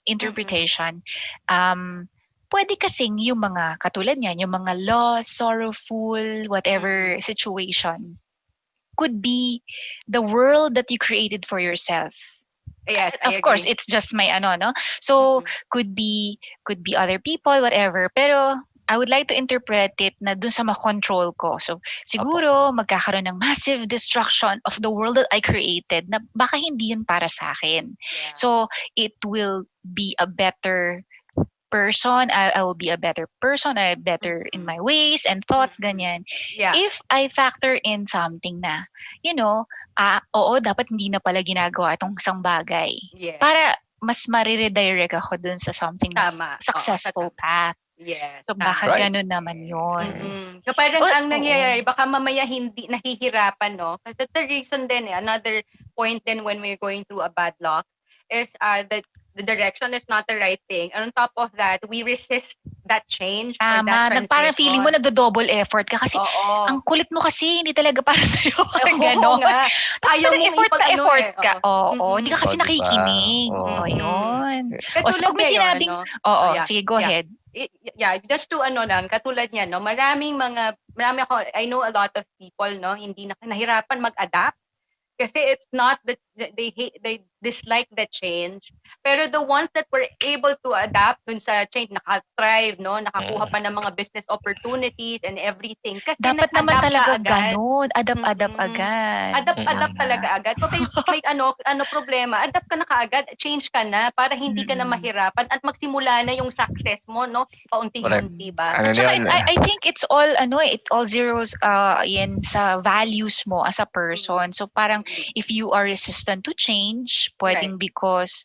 interpretation. Pwede kasing yung mga katulad niyan, yung mga lost, sorrowful, whatever situation could be the world that you created for yourself. Yes, Of course, it's just my no. So could be other people, whatever. Pero I would like to interpret it na dun sa makontrol ko. So siguro magkakaroon ng massive destruction of the world that I created na baka hindi yun para sa akin. Yeah. So it will be a better person. I will be a better person. I better in my ways and thoughts, ganyan. Yeah. If I factor in something na, oo, dapat hindi na pala ginagawa itong isang bagay. Yes. Para mas mariredirect ako dun sa something na successful path. Yes. So baka ganun naman yun. So parang ang nangyayari, baka mamaya hindi nahihirapan, no? Kasi the reason din, another point then when we're going through a bad luck is that the direction is not the right thing. And on top of that, we resist that change or that transition. Parang feeling mo nagdo-double effort ka kasi ang kulit mo kasi hindi talaga para sa'yo. Parang gano'n. Ayaw mo effort ka. Oo. Hindi ka kasi nakikinig. Yun. So pag may sinabing, sige, go ahead. Yeah, just to katulad niya, no, marami ako, I know a lot of people, no, hindi nahirapan mag-adapt kasi it's not that they dislike the change, pero the ones that were able to adapt dun sa change, naka-thrive, no, nakakuha pa ng mga business opportunities and everything kasi dapat naman talaga ganun, adapt agad. Adapt talaga agad. So may problema, adapt ka na kaagad, change ka na para hindi ka na mahirapan at magsimula na yung success mo, no, paunti-unti ba. I think it's all it all zeros yan sa values mo as a person. So parang if you are resistant to change, pwedeng because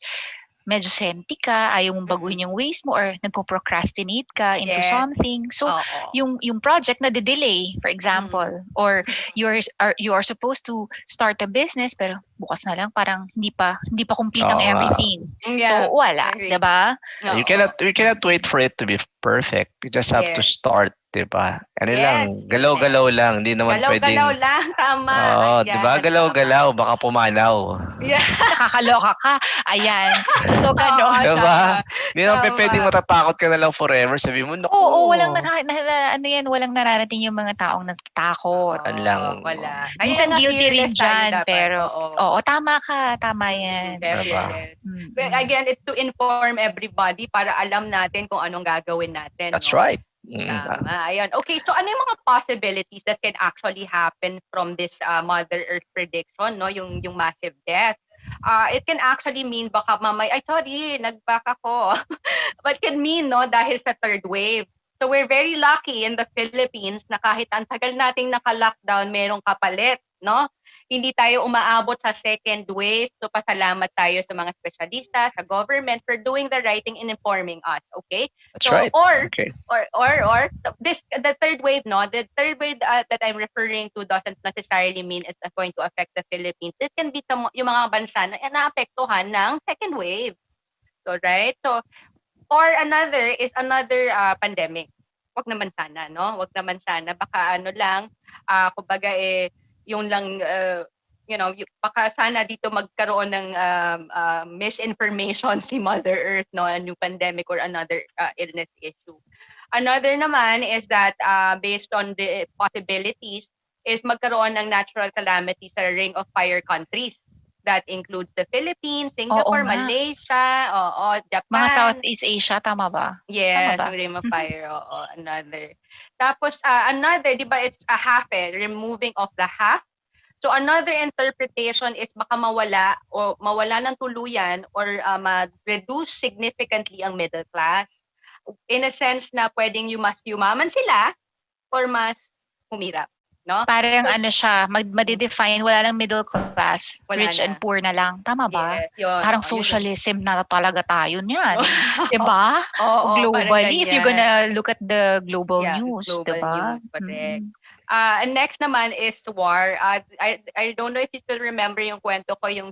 medyo senti ka, ayaw mong baguhin yung ways mo or nagpo-procrastinate ka into something. So yung project na delay, for example, or you are supposed to start a business pero bukas na lang parang hindi pa complete ang everything. So wala, 'di ba? You cannot wait for it to be perfect. You just have to start, 'di ba? Lang, galaw-galaw lang, hindi naman pwedeng galaw lang, tama. 'di ba? Galaw-galaw, baka pumanaw. Yeah. Nakakaloka ka. Ayan. So gano'n. 'Di ba? Hindi naman pwedeng matatakot ka na lang forever. Sabi mo, naku. Oo, walang walang nararating yung mga taong natatakot. Lang. Wala. Minsan guilty rin dyan, pero tama ka. Tama yan. But again, it's to inform everybody para alam natin kung anong gagawin natin. That's right. Tama. Ayun. Okay, so ano yung mga possibilities that can actually happen from this Mother Earth prediction, no? Yung massive death. It can actually mean baka nag-back ako. But can mean, no, dahil sa third wave. So we're very lucky in the Philippines na kahit ang tagal nating naka-lockdown, merong kapalit, no? Hindi tayo umaabot sa second wave. So pasalamat tayo sa mga espesyalista, sa government for doing the right thing in informing us, okay? That's right. Or the third wave, no? The third wave that I'm referring to doesn't necessarily mean it's going to affect the Philippines. It can be yung mga bansa na naapektuhan ng second wave. So, right? So, or another pandemic. Wag naman sana, no? Wag naman sana. Baka kumbaga yung lang, baka sana dito magkaroon ng misinformation si Mother Earth, no? A new pandemic or another illness issue. Another naman is that based on the possibilities is magkaroon ng natural calamity sa Ring of Fire countries. That includes the Philippines, Singapore, Malaysia, Japan. Mga Southeast Asia, tama ba? Yes, yung Ring of Fire, another. Tapos, another, di ba, it's a half, removing of the half. So, another interpretation is baka mawala ng tuluyan or ma-reduce significantly ang middle class. In a sense na pwedeng mas yumaman sila or mas humirap. No? Parang siya, madidefine, wala lang middle class, rich and poor na lang. Tama ba? Yes, yun. Parang socialism na talaga tayo niyan. Diba? Globally, if you're gonna look at the global news, global diba? News, correct. And next naman is war. I don't know if you still remember yung kwento ko, yung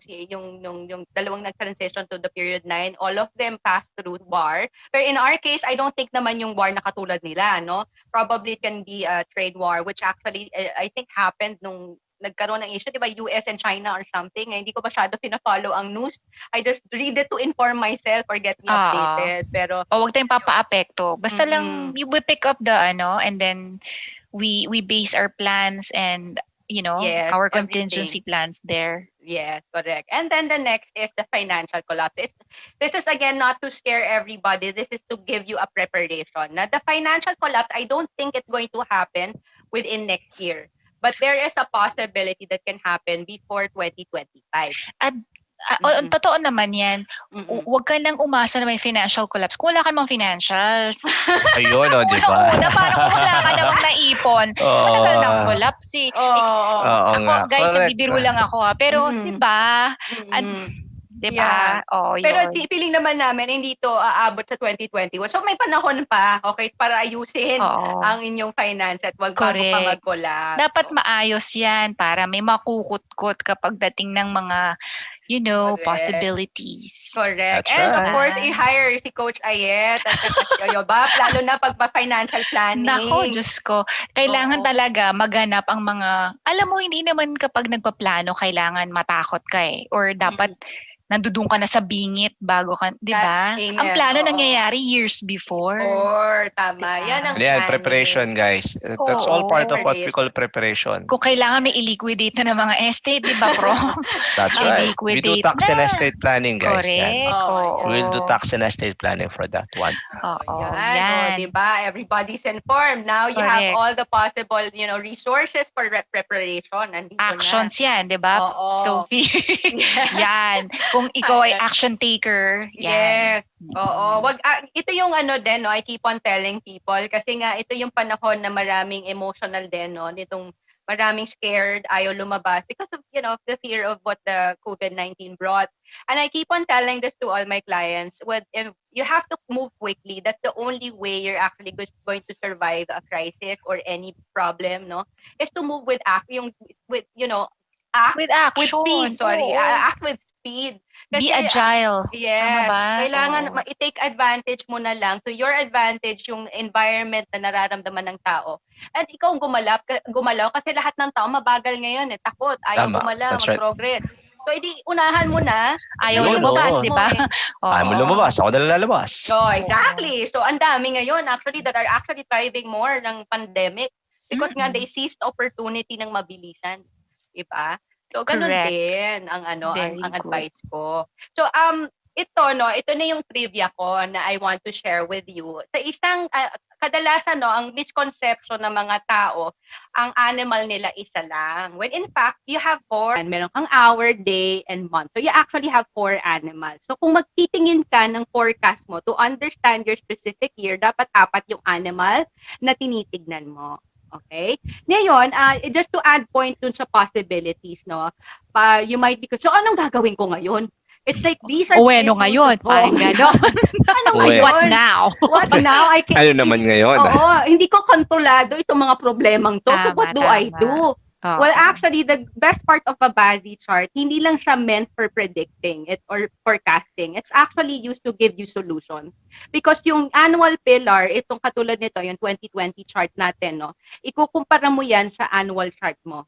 dalawang nag-transition to the period 9. All of them passed through war. But in our case, I don't think naman yung war na katulad nila, no? Probably it can be a trade war, which actually I think happened nung nagkaroon ng issue, di ba, US and China or something. Hindi ko masyado pina-follow ang news. I just read it to inform myself or get me updated. Pero wag tayong papa-apekto. Basta lang Mm-mm. we pick up the and then we base our plans and Yes, our everything. contingency plans there. Yes, correct. And then the next is the financial collapse. This is again not to scare everybody. This is to give you a preparation. Now, the financial collapse, I don't think it's going to happen within next year. But there is a possibility that can happen before 2025. Ang totoo naman yan. Mm-mm. Huwag ka nang umasa na may financial collapse kung wala ka namang financials. Ayun, o, di ba? Una, parang kung wala ka namang naipon, matagal na collapse eh. Oo Ako, nga, guys, correct. nagbibiro lang ako pero, di ba? Di ba? Yeah. Pero feeling naman namin, hindi to aabot sa 2021. So, may panahon pa, okay, para ayusin ang inyong finance at wag bago pa mag-collapse. Dapat maayos yan para may makukutkot kapag dating ng mga possibilities. Correct. That's And of right. course, i-hire si Coach Ayet at si Ayobab, lalo na pag financial planning. Nako, Diyos ko. Kailangan talaga maganap ang mga, alam mo, hindi naman kapag nagpaplano, kailangan matakot ka eh. Or dapat nandudun ka na sa bingit bago ka, di ba? Ang plano nangyayari years before. Tama. Yan ang Yan, planning. preparation, guys. That's all part of what we call preparation. Kung kailangan may i-liquidate na ng mga estate, di ba, bro? That's right. We do tax and estate planning, guys. Correct. We'll do tax and estate planning for that one. Yan. Di ba? Everybody's informed. Now you have all the possible, resources for preparation. Actions yan, di ba? Sophie. Yan. Kung ikaw ay action taker, yan. Yes. Oo. Ito yung din, no, I keep on telling people kasi nga ito yung panahon na maraming emotional din, no, nitong maraming scared, ayaw lumabas because of, the fear of what the COVID-19 brought. And I keep on telling this to all my clients, if you have to move quickly. That's the only way you're actually going to survive a crisis or any problem, no, is to move with speed, act with speed. Be agile. Yes. Kailangan i-take advantage mo na lang to your advantage yung environment na nararamdaman ng tao. At ikaw gumalaw kasi lahat ng tao mabagal ngayon eh. Takot, ayaw gumalaw, mag-progress. So, unahan mo na. Ayaw lumabas, di ba? Ayaw mo lumabas. Ako na lalabas. So, exactly. So, ang dami ngayon actually that are actually thriving more ng pandemic because nga they seized opportunity ng mabilisan. Diba? So, ganun din ang ang advice ko. So, ito na yung trivia ko na I want to share with you. Sa isang, kadalasan, ang misconception ng mga tao, ang animal nila isa lang. When in fact, you have 4. And meron kang hour, day, and month. So, you actually have 4 animals. So, kung magtitingin ka ng forecast mo to understand your specific year, dapat 4 yung animal na tinitignan mo. Okay? Ngayon, just to add point dun sa possibilities, no? You might be, so anong gagawin ko ngayon? It's like, these are... ngayon? Parang gano'n. Anong ngayon? What now? What now? Ano naman ngayon? Hindi ko kontrolado itong mga problemang to. So, what do I do? Well, actually, the best part of a BASI chart, hindi lang siya meant for predicting it or forecasting. It's actually used to give you solutions. Because yung annual pillar, itong katulad nito, yung 2020 chart natin, no, ikukumpara mo yan sa annual chart mo.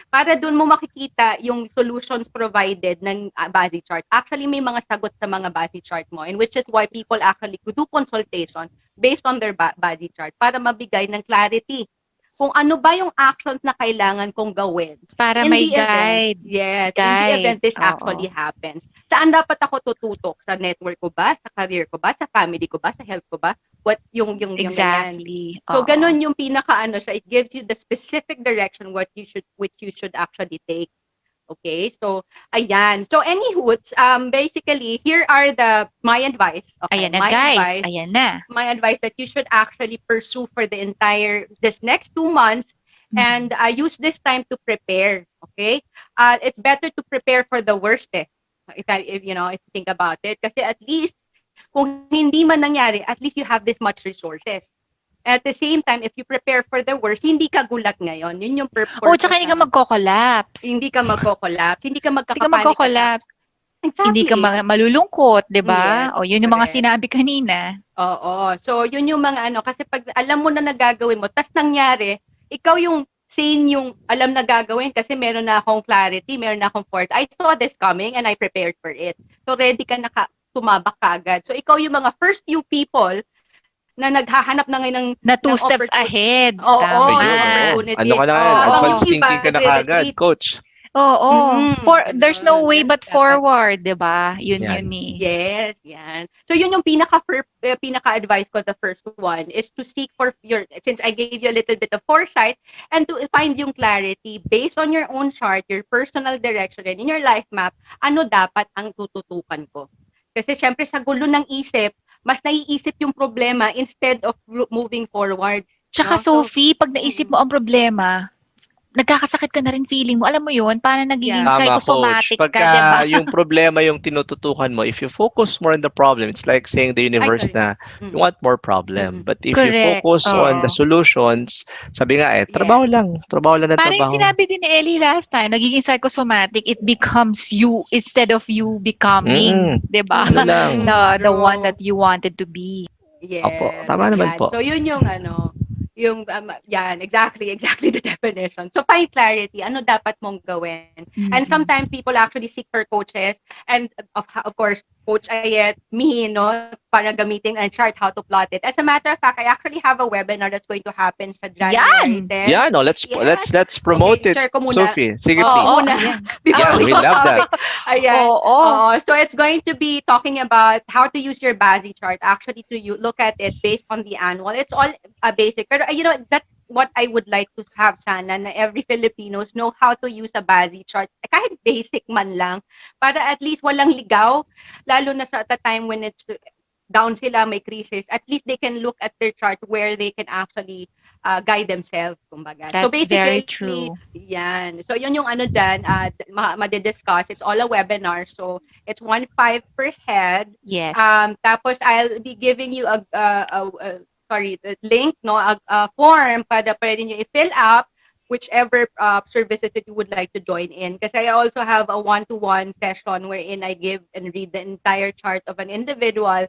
Para dun mo makikita yung solutions provided ng BASI chart. Actually, may mga sagot sa mga BASI chart mo, and which is why people actually do consultation based on their BASI chart para mabigay ng clarity kung ano ba yung actions na kailangan kong gawin. Para may guide. Yes, in the event this actually happens. Saan dapat ako tututok? Sa network ko ba? Sa career ko ba? Sa family ko ba? Sa health ko ba? What yung exactly. So ganun yung pinaka siya. It gives you the specific direction which you should actually take. Okay, so ayan. So anywhoots, basically here are my advice. Okay, ayan na guys. Ayan na. My advice that you should actually pursue for this next 2 months, and use this time to prepare. Okay, it's better to prepare for the worst. If you think about it, kasi at least kung hindi man nangyari, at least you have this much resources. At the same time, if you prepare for the worst, hindi ka gulat ngayon. Yun yung purpose. Tsaka hindi ka magko-collapse. Hindi ka magko-collapse. Hindi ka magkakapanik. Exactly. Hindi ka malulungkot, di ba? Yes, yun yung mga sinabi kanina. Oo. So, yun yung mga kasi pag alam mo na nagagawin mo, tas nangyari, ikaw yung sane yung alam na gagawin kasi meron na akong clarity, meron na akong force. I saw this coming and I prepared for it. So ready ka tumabak kagad. So ikaw yung mga first few people na naghahanap na ngayon Na ng 2 steps opportunity. ahead. Oo, Tama. ng Ayun, oo. opportunity. Ano ka na yan? Habang Oo. yung Advanced iba, thinking ka na kagad, nagre-retreat. coach. Oo. Mm, There's no ganun. way Ganun but dapat. forward, 'di ba? Yun Yan. eh. Yes, yan. So yun yung pinaka-advice ko, the first one is to seek for your, since I gave you a little bit of foresight, and to find yung clarity based on your own chart, your personal direction, and in your life map, ano dapat ang tututukan ko. Kasi syempre sa gulo ng isip, mas naiisip yung problema instead of moving forward. Tsaka No? So, Sophie, pag naisip mo ang problema, nagkakasakit ka na rin feeling mo. Alam mo yun, parang nagiging Yeah. Tama, coach. psychosomatic ka, Pagka 'di ba? yung problema yung tinututukan mo, if you focus more on the problem, it's like saying the universe correct. na you want more problem. Mm-mm. But if you Correct. focus on the Oo. solutions, sabi nga Yes. trabaho lang ng Parang yung trabaho. sinabi din ni Ellie last time, nagiging psychosomatic, it becomes you instead of you becoming, 'di ba? Ano lang. The one True. that you wanted to be. Opo, Yes, tama naman ayan. po. So yun yung yan, exactly the definition. So find clarity, ano dapat mong gawin. And sometimes people actually seek for coaches, and of course, Coach Ayet, me, no, para gamitin and chart how to plot it. As a matter of fact, I actually have a webinar that's going to happen sa January 10. Yeah, no, let's promote Okay, it. share ko muna. Sophie, sige Oo, please. muna. Ayan. Before Yeah, we we go love that. topic. Ayan. Oo. So it's going to be talking about how to use your BASI chart actually to look at it based on the annual. It's all basic. Pero that's what I would like to have sana na every Filipinos know how to use a BASI chart. Kahit basic man lang. Para at least walang ligaw. Lalo na sa the time when it's down sila, may crisis. At least they can look at their chart where they can actually guide themselves, kumbaga. So That's basically, very true. yan. So yun yung dyan, madidiscuss. It's all a webinar. So it's 1.5 per head. Yes. Tapos I'll be giving you the link, no, a form para pwede nyo i-fill up whichever services that you would like to join in. Kasi I also have a one-to-one session wherein I give and read the entire chart of an individual.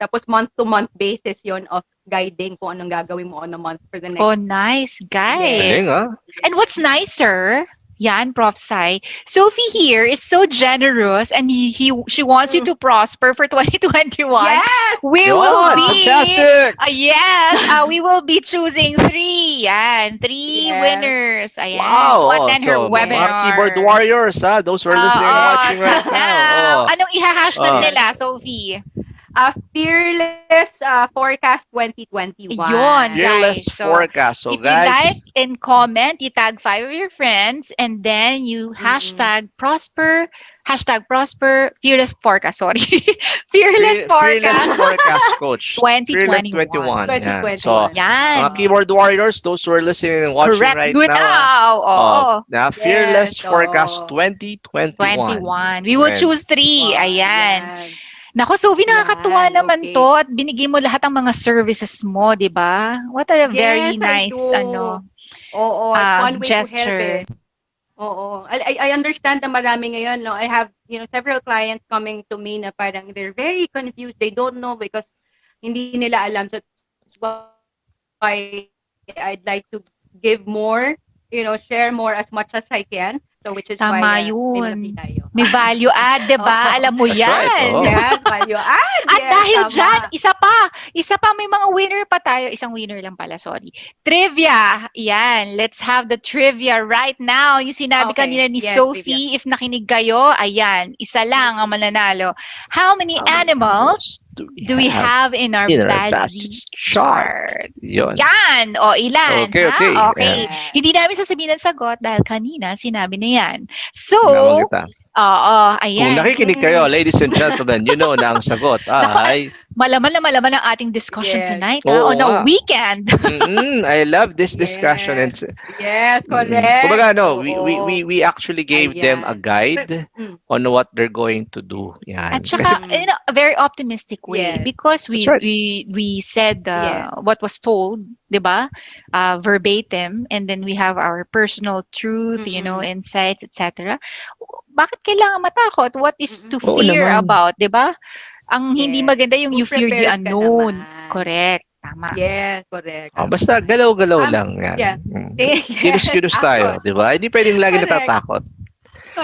Tapos month-to-month basis yon of guiding kung anong gagawin mo on a month for the next. Oh, nice, guys. Galing, ah. And what's nicer, yan, Prof. Sai, Sophie here is so generous and she wants you to prosper for 2021. Yes! We Yun, will be fantastic! yes, we will be choosing 3. Yan, 3 Yes. winners. Ayan, Wow! to attend her So, mga webinar. keyboard warriors, those who are listening and watching right now. Oh. Anong iha-hashtag Oh. nila, Sophie? Fearless Forecast 2021. Yun, Fearless guys. So, forecast. So, if you guys, like and comment, you tag 5 of your friends, and then you hashtag prosper, fearless forecast, sorry. fearless forecast forecast coach. 2021. Fearless 21. Yan. 2021. So, Yan. mga keyboard warriors, those who are listening and watching Correct. right Good now. now. Na Fearless Yes, Forecast oo. 2021. 21. We will Ayan. choose 3. Wow, Ayan. yan. Nako, Sophie, nakakatuwa Yan, naman okay. to at binigay mo lahat ng mga services mo, di ba? What a very Yes, I nice, do. Oo, it's one way gesture. to help it. Oo. I understand na marami ngayon, no? I have, several clients coming to me na parang they're very confused. They don't know because hindi nila alam. So that's why I'd like to give more, share more as much as I can. So which is Tama why yun. may tayo. May value add, di ba? Oo. Alam mo yan. Right, oo. Yes, value add. At Yes, dahil tama. dyan, isa pa, may mga winner pa tayo. Isang winner lang pala, sorry. Trivia. Yan, let's have the trivia right now. Yung sinabi Okay. kanina ni Yes, Sophie, if nakinig kayo, ayan, isa lang ang mananalo. How many animals do we have in our BASI chart? Yun. Yan! O, ilan? Okay, okay. Ha? Okay. Yes. Hindi namin sasabihin ang sagot dahil kanina sinabi na yan. So, Naman kita. oo, ayan. Kung nakikinig kayo, ladies and gentlemen, you know na ang sagot ay... Malaman na malaman ang ating discussion Yes. tonight Oo on a nga. weekend. I love this discussion. And, Yes, correct. kumbaga, Oo. we actually gave them a Ayan. guide Mm. on what they're going to do. Yan. At saka, Kasi- in a very optimistic way Yes. because we That's right. we said Yes. what was told, 'di ba? Verbatim, and then we have our personal truth, Mm-mm. insights, etc. Bakit kailangan matakot? What is to Oo fear naman. about, 'di ba? Ang hindi Yes. maganda yung Kung you fear the prepared ka unknown. naman. Correct. Tama. Yes, correct. Basta galaw-galaw Um, lang yan. yeah. Yes, Kilos-kilos tayo, action. di ba? Hindi pwedeng lagi Correct. natatakot.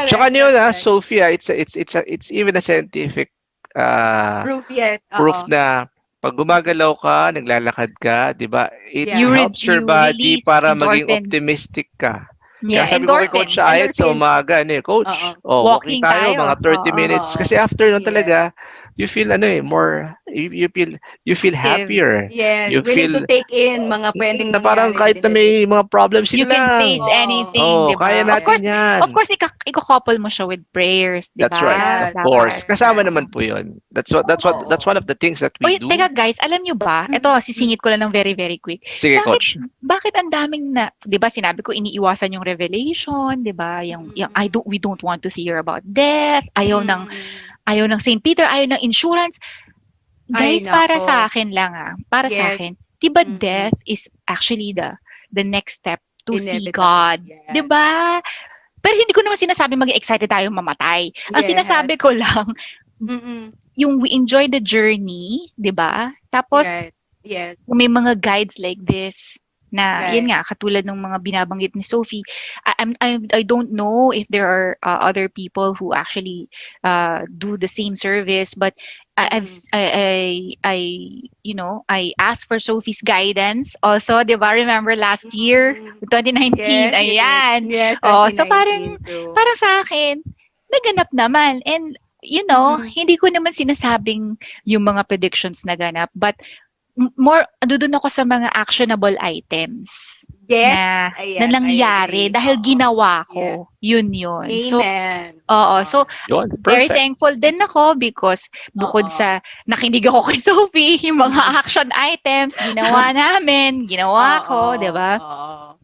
Tsaka Correct. yun, Correct. Sophia, it's even a scientific Proof, yes. proof Oo. na pag gumagalaw ka, naglalakad ka, di ba? It Yeah. helps your You body release para maging endorphins. optimistic ka. Yeah, Kaya sabi ko kay endorphins. Coach Ayet sa Endorphins. umaga, Coach, walking Walking tayo tayo. mga 30 Oo. minutes. Oo. Kasi after nun Yes. talaga, you feel more, you feel happier. Yes. You Willing feel to take in mga pwedeng na parang mangyari kahit na within a day. may mga problems, You sige can lang. face anything, Oh, di ba? kaya Of natin course, yan. of course, iko-couple mo siya with prayers, di That's right. ba? Yes. Of course. Dapat. Kasama Yes. naman po 'yun. That's Oo. one of the things that we Uy, do. teka guys, alam nyo ba? Ito, sisingit ko lang ng very, very quick. Sige, Coach. Bakit ang daming na, 'di ba sinabi ko iniiwasan yung revelation, 'di ba? Yung we don't want to hear about death, ayaw ng Saint Peter, ayaw ng insurance. Ay, Guys, para nako. sa akin lang para sa Yes. akin, 'di ba Mm-mm. death is actually the next step to see Inevitable. God, Yes. 'di ba? Pero hindi ko naman sinasabi maging excited tayo mamatay. Ang Yes. sinasabi ko lang, Mm-mm. yung we enjoy the journey, 'di ba? Tapos Right. Yes. may mga guides like this na Right. yun nga katulad ng mga binabanggit ni Sophie. I don't know if there are other people who actually do the same service, but I asked for Sophie's guidance also, 'di ba? Remember last year, 2019, Yes, you did. ayan. Yes, So 2019 too. parang sa akin, naganap naman. And hindi ko naman sinasabing yung mga predictions naganap, but more doon ako sa mga actionable items Yes. na Ayan, nangyari I agree. dahil Oo. ginawa ko. Yun. So, Amen. so Yun, very perfect. thankful din ako because bukod Oo. sa nakinig ako kay Sophie, yung mga action items, ginawa namin, ginawa ko, di ba? Oo.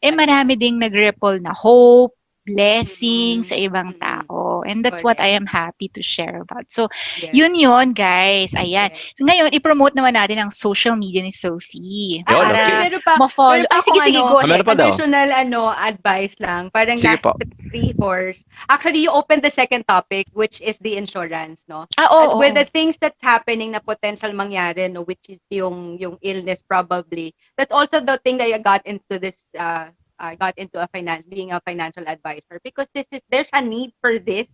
Marami ding nag-ripple na hope, blessing sa ibang Mm-mm. tao. And that's what I Correct. am happy to share about. So, Yes. yun, guys. Ayan. Yes. Ngayon, i-promote naman natin ang social media ni Sophie. Yun, Para okay. Meron pa, ma-follow. meron pa Sige, akong go ahead. Meron pa daw. additional advice lang. Parang Sige last po. 3 hours. Actually, you opened the second topic, which is the insurance, no? Oo. With the things that's happening na potential mangyari, no, which is yung illness probably. That's also the thing that I got into this I got into being a financial advisor because there's a need for this.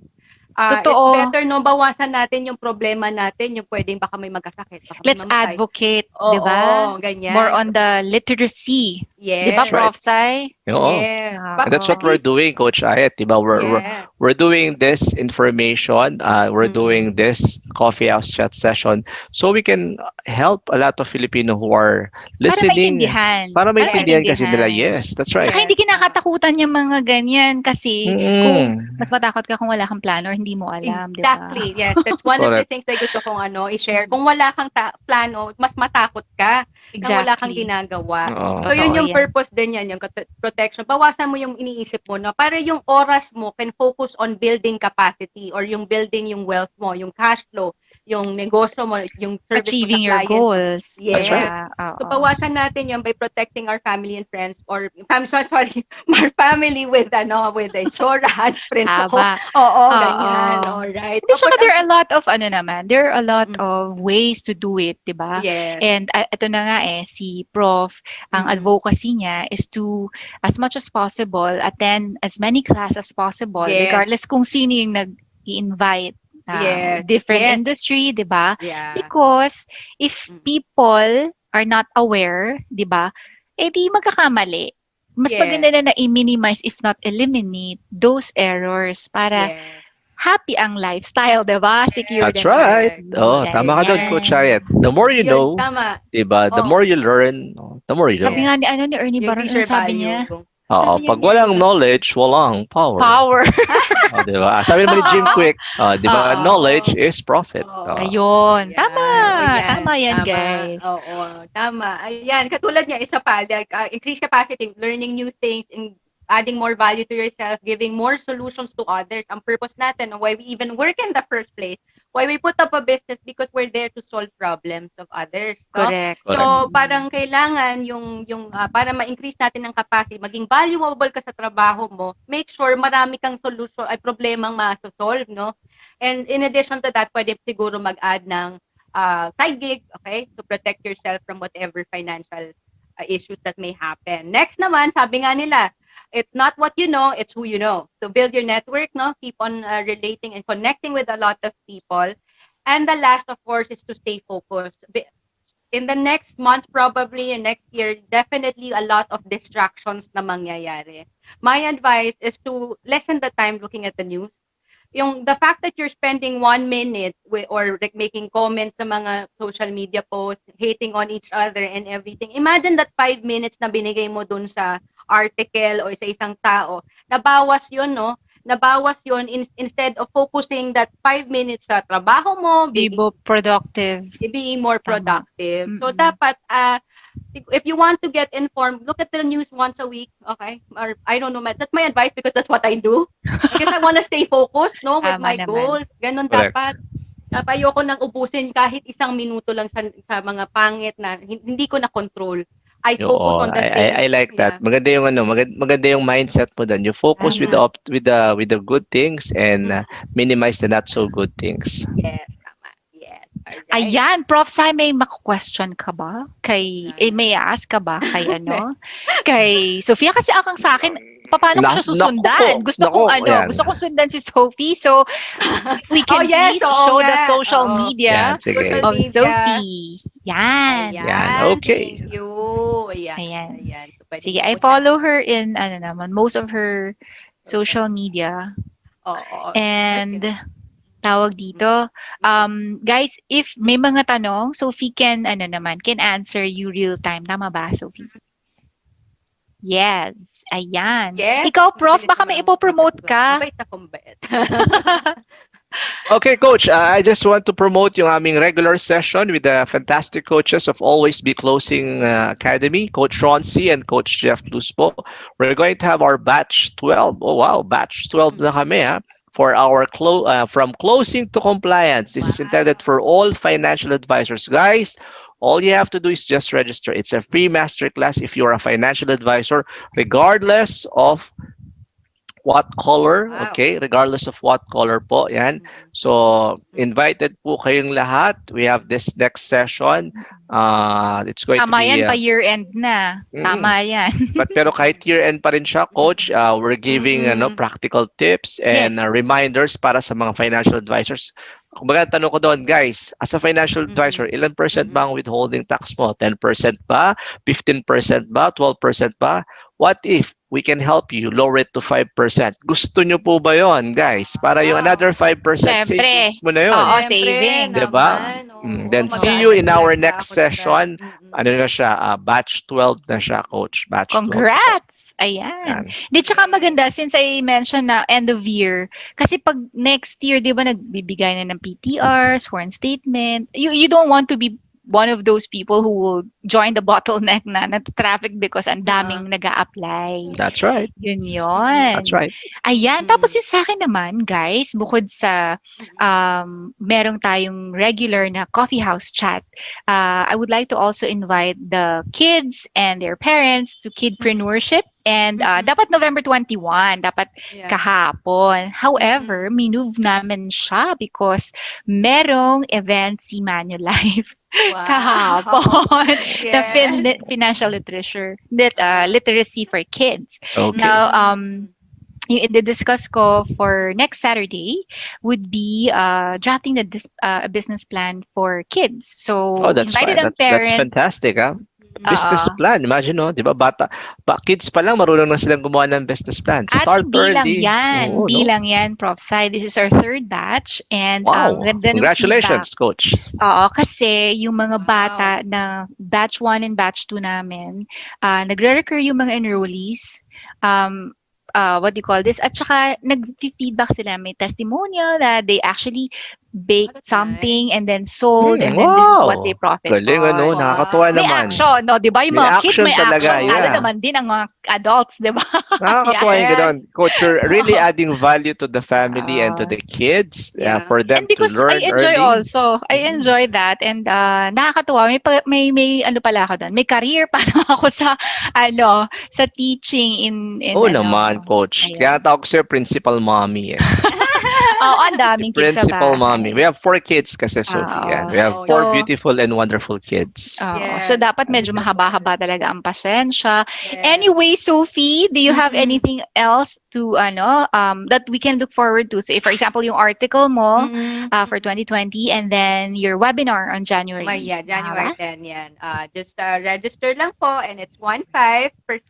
It's Totoo. better no bawasan natin yung problema natin, yung pwedeng baka may magkasakit, baka may Let's mamatay. advocate, Oo, di ba? ganyan. More on the literacy. Yes. Di ba, That's right. Prof. Sai? Oo. Yes. And that's what At we're least- doing, Coach Ayet. Diba? Yes. We're doing this information. We're Mm-mm. doing this coffee house chat session so we can help a lot of Filipino who are listening. Para maintindihan kasi nila. Yes, that's right. Saka hindi kinakatakutan yung mga ganyan kasi kung mas matakot ka kung wala kang plano or hindi mo alam, di ba? Exactly. Yes, that's one of the Correct. things na gusto kong i-share. Kung wala kang plano, mas matakot ka na wala kang ginagawa. Oo. So yun Totoo yung yan. purpose din yan, yung protection. Bawasan mo yung iniisip mo, no? Para yung oras mo can focus on building capacity or yung building yung wealth mo, yung cash flow, yung negosyo mo, yung service Achieving mo sa your clients. goals. Yes. That's right. So bawasan natin yun by protecting our family and friends or I'm so sorry, our family with the insurance, friends ko. Tama. Oo, ganyan. All right. Hindi, saka there are a lot of there are a lot of ways to do it, 'di ba? Yes. And ito na nga si Prof, ang advocacy niya is to as much as possible attend as many classes as possible Yes. regardless kung sino yung nag-i-invite. Yes. Different Yes. industry, 'di ba? Yeah. Because if people are not aware, 'di ba? Di magkakamali. Mas Yes. maganda na i-minimize if not eliminate those errors para Yes. happy ang lifestyle, 'di ba? Secure That's and right. secure. Tama ka doon, Yan. Coach Ayet. The more you Yun, know, tama. diba? The Oo. more you learn, the more you know. Sabi nga ni Ernie You Baron, increase your sabi value. niya? Oo, sabi niya pag walang knowledge, walang power. Power. Diba? Sabi naman ni Jim Quick, diba? Oo. Knowledge is profit. Oo. Ayun. Ayan. Tama. Ayan. Tama yan, Tama. guys. Oo. Tama. Ayan. Katulad niya, isa pa, increase capacity, learning new things, and adding more value to yourself, giving more solutions to others. Ang purpose natin, why we even work in the first place, why we put up a business because we're there to solve problems of others. No? Correct. So, parang kailangan yung para ma-increase natin ang capacity, maging valuable ka sa trabaho mo, make sure marami kang solution ay problemang ma-solve, no? And in addition to that, pwede siguro mag-add ng side gig, okay, to protect yourself from whatever financial issues that may happen. Next naman, sabi nga nila, it's not what you know, it's who you know. So build your network, no? Keep on relating and connecting with a lot of people. And the last, of course, is to stay focused. In the next months, probably, and next year, definitely a lot of distractions na mangyayari. My advice is to lessen the time looking at the news. Yung the fact that you're spending 1 minute or like making comments sa mga social media posts, hating on each other and everything. Imagine that 5 minutes na binigay mo dun sa article o sa isang tao. Nabawas yun, no? Nabawas yun instead of focusing that 5 minutes sa trabaho mo, Be productive. being more Tama. productive. So Mm-mm. dapat if you want to get informed, look at the news once a week, okay? Or I don't know, that's my advice because that's what I do. Because I want to stay focused, no, with Tama my naman. goals. Ganon Correct. dapat. Ayoko nang ubusin kahit 1 minuto lang sa mga pangit na hindi ko na control. I focus Oo, on the things. I like that. Yeah. Maganda yung maganda yung mindset mo doon. You focus with Tama. the good things and minimize the not so good things. Yes, tama. Yes. Alright. Ayan, Prof. Sai, may question ka ba? May ask ka ba kay kay Sofia? Kasi sa akin, paano ko siya susundan? Gusto ko sundan si Sophie. So, we can please show the social media Yan, of Sophie. Yan. Okay. Thank you. Ayan. So, Sige, I follow her in, most of her social media. And, tawag dito, guys, if may mga tanong, Sophie can answer you real time. Tama ba, Sophie? Yes. Ayan. Yes. Ikaw, Prof, baka may ipopromote ka. Mabait akong bait. Okay, Coach. I just want to promote yung aming regular session with the fantastic coaches of Always Be Closing Academy, Coach Ronci and Coach Jeff Luspo. We're going to have our batch 12. Oh, wow. Batch 12 na kami, ha? For our from closing to compliance. This is intended for all financial advisors. Guys, all you have to do is just register. It's a free masterclass if you're a financial advisor, regardless of what color, okay? Regardless of what color po, yan. So, invited po kayong lahat. We have this next session. It's going to be... Tama yan, pa year-end na. Tama yan. Pero kahit year-end pa rin siya, Coach, we're giving practical tips and reminders para sa mga financial advisors. Kumbaga, tanong ko doon, guys, as a financial advisor, ilan percent ba ang withholding tax mo? 10% ba? 15% ba? 12% ba? What if we can help you lower it to 5%? Gusto nyo po ba yon, guys? Para yung another 5% savings mo na yun. Oo, saving. Diba? Then see you in our next session. Ano na siya? Batch 12 na siya, Coach. Batch 12. Congrats! Ayan. Di, tsaka maganda, since I mentioned na end of year, kasi pag next year, di ba, nagbibigay na ng PTR, sworn statement, you don't want to be one of those people who will join the bottleneck na traffic because ang daming nag-a-apply. That's right. Yun. That's right. Ayan. Tapos yung sa akin naman, guys, bukod sa merong tayong regular na coffee house chat, I would like to also invite the kids and their parents to kidpreneurship. And dapat November 21, dapat kahapon. However, minove namin siya because merong event si Manulife kahapon na financial literacy for kids. Okay. Now, yung i-discuss ko for next Saturday would be drafting a business plan for kids. So, invited ang parents. That's fantastic, huh? Business plan. Imagine, no? Di ba, kids pa lang, marunong na silang gumawa ng business plan. Start early. Hindi lang yan, Prof. Sai. This is our third batch. And, ganda ng congratulations, Coach. Oo, kasi yung mga bata na batch 1 and batch 2 namin, nagre-recur yung mga enrollees. What do you call this? At saka, nag-feedback sila. May testimonial that they actually baked something and then sold and then this is what they profit Galing, on. Nakakatuwa naman. May action, no? Di ba? Yung mga kids may action. Lalo naman din ang mga adults, di ba? Nakakatuwa yung ganun. Coach, you're really adding value to the family and to the kids for them to learn I enjoy early. also. I enjoy that and nakakatuwa. May ano pala ako doon. May career pa ako sa teaching in naman, Coach. Kaya tawag ko sa'yo principal mommy. Oo, ang daming kids sa Principal mommy. We bahay. have 4 kids kasi, Sophie. Yan. Oo. We have Oo. four So, beautiful and wonderful kids. oo. So, Yes. dapat medyo mahaba-haba talaga ang pasensya. Yes. Anyway, Sophie, do you have Mm-mm. anything else to, that we can look forward to? So, if, for example, yung article mo Mm-mm. for 2020 and then your webinar on January. Yeah, Tama January ba? 10 yan. Just register lang po and it's 1.5 per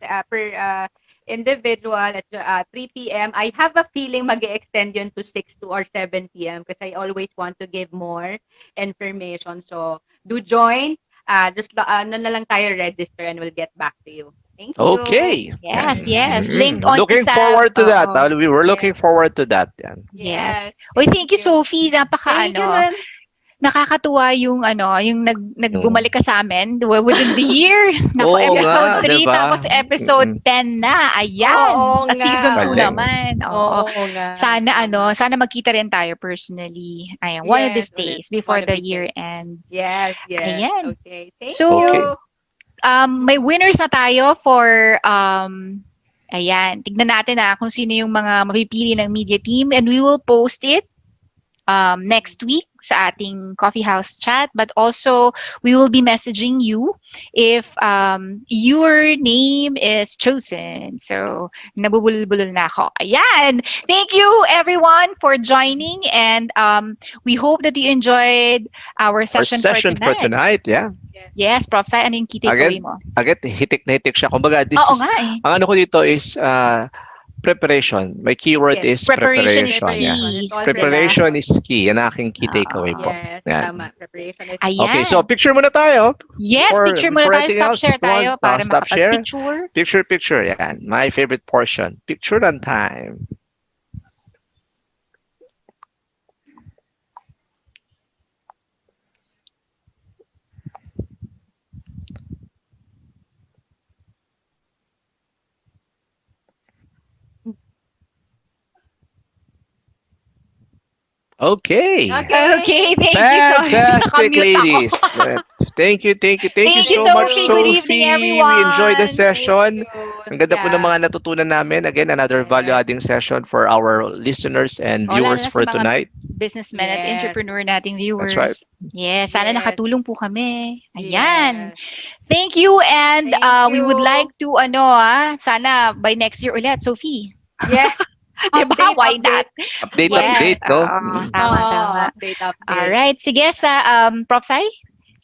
individual at 3 p.m. I have a feeling mag-extend yun to 6 to or 7 p.m. because I always want to give more information. So, do join. Ano na lang tayo register and we'll get back to you. Thank you. Okay. Yes, Yan. yes. Mm. Linked on Looking isa. forward to that. Oo. We were looking forward to that. Yan. Yes. Uy, thank you, Sophie. Thank you, Nun. Nakakatuwa yung nagbumalik ka sa amin within the year. Naku, Oo episode nga, 3 diba? tapos episode 10 na. Ayan. Oo Sa nga. season 2 Galing. naman. Oo. Oo nga. Sana Tama. sana magkita rin tayo personally. Ayan, one of these Yes, ulit. days before One of the these year days. end. Yes, yes. Ayan. Okay. Thank So, you. may winners na tayo for ayan, tignan natin kung sino yung mga mapipili ng media team and we will post it next week sa ating coffee house chat, but also we will be messaging you if your name is chosen. So, nabubulol-bulol na ako. Ayan! Thank you everyone for joining and we hope that you enjoyed our session, for tonight. Yeah. Yes, Prof. Sai, ano yung key takeaway mo? Agad, hitik na hitik siya. Kumbaga, Oo nga eh. ang ano ko dito is preparation. My keyword Yes. is Preparation is preparation. Yeah. key. It's all Preparation is key. Yan ang aking key Oo. takeaway po. Yes, Yan. tama. Preparation is Ayan. Okay, so picture muna tayo. Yes, picture muna before tayo. anything Stop else, share tayo para stop share. makapag-picture. Picture. Yan. My favorite portion. Picture on time. Okay. Okay, thank you. Fantastic, Nakamute ako. ladies. Thank you Thank so you, much, Sophie. Good Sophie. evening, We enjoyed the everyone. session. Ang ganda po ng Yeah. mga natutunan namin. Again, another value-adding session for our listeners and Lalo viewers na for sa mga tonight. businessmen at Yes. entrepreneur nating viewers. That's right. Yes, sana Yes. nakatulong po kami. Ayan. Yes. Thank you and Thank we would you. like to sana by next year ulit, Sophie. Yeah. Diba? Why not? Update, Yes. no? Oo, tama. Update. All right. Sige sa Prof. Sai.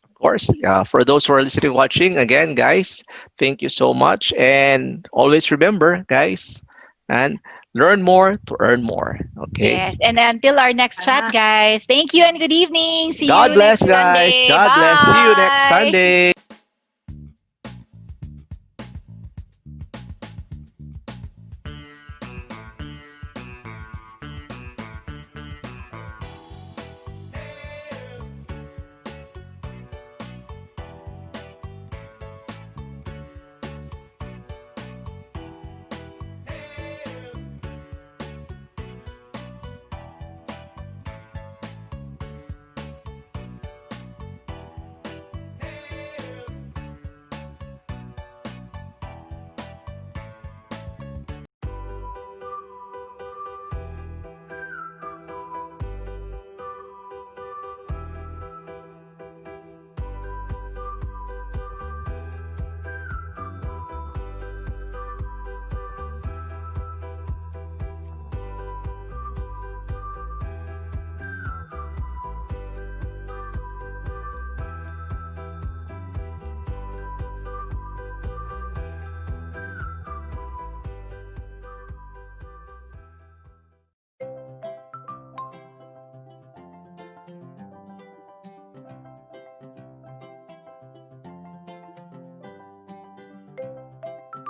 Of course. For those who are listening, watching, again, guys, thank you so much. And always remember, guys, and learn more to earn more. Okay? Yes. And until our next chat, guys. Thank you and good evening. See God you bless, next guys. Sunday. God bless. See you next Bye. Sunday.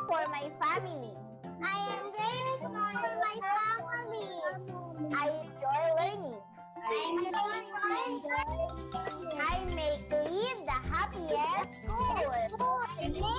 For my family. I am grateful for my family. I enjoy learning. I make lead the happiest school.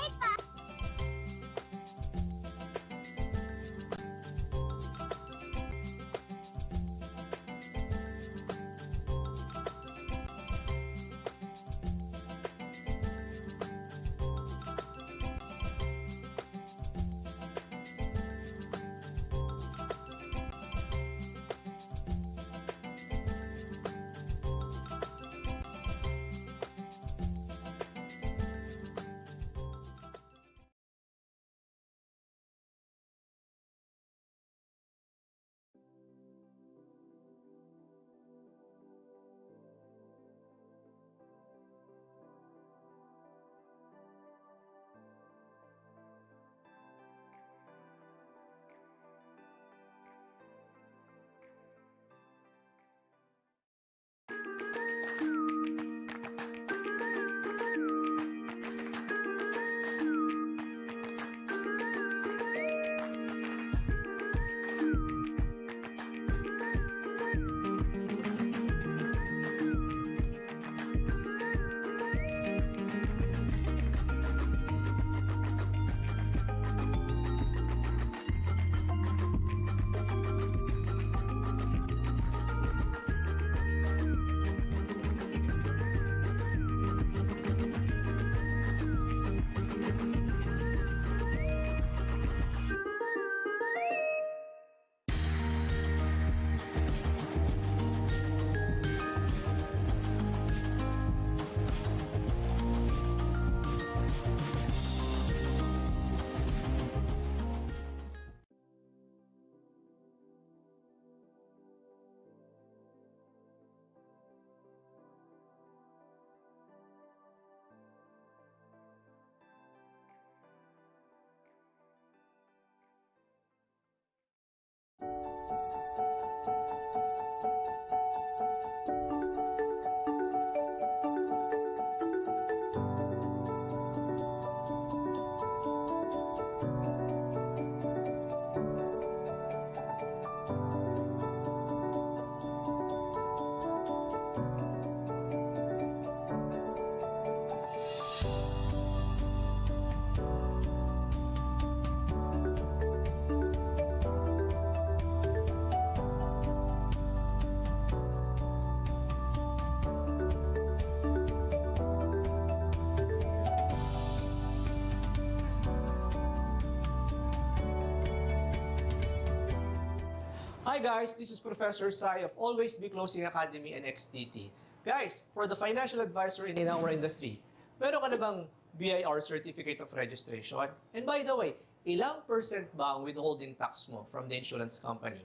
Hi guys, this is Professor Sai of Always Be Closing Academy and XTT. Guys, for the financial advisor in our industry, meron ka na bang BIR Certificate of Registration? And by the way, ilang percent ba ang withholding tax mo from the insurance company?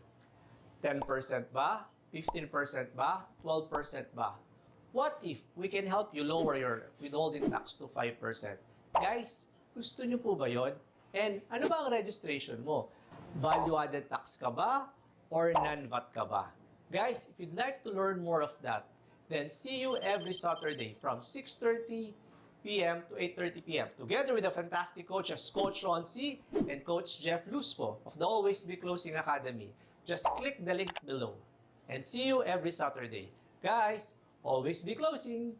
10% ba? 15% ba? 12% ba? What if we can help you lower your withholding tax to 5%? Guys, gusto nyo po ba yon? And ano ba ang registration mo? Value-added tax ka ba? Or non-VAT ka ba? Guys, if you'd like to learn more of that, then see you every Saturday from 6:30 p.m. to 8:30 p.m. together with the fantastic coaches, Coach Ron C. and Coach Jeff Luspo of the Always Be Closing Academy. Just click the link below and see you every Saturday. Guys, always be closing!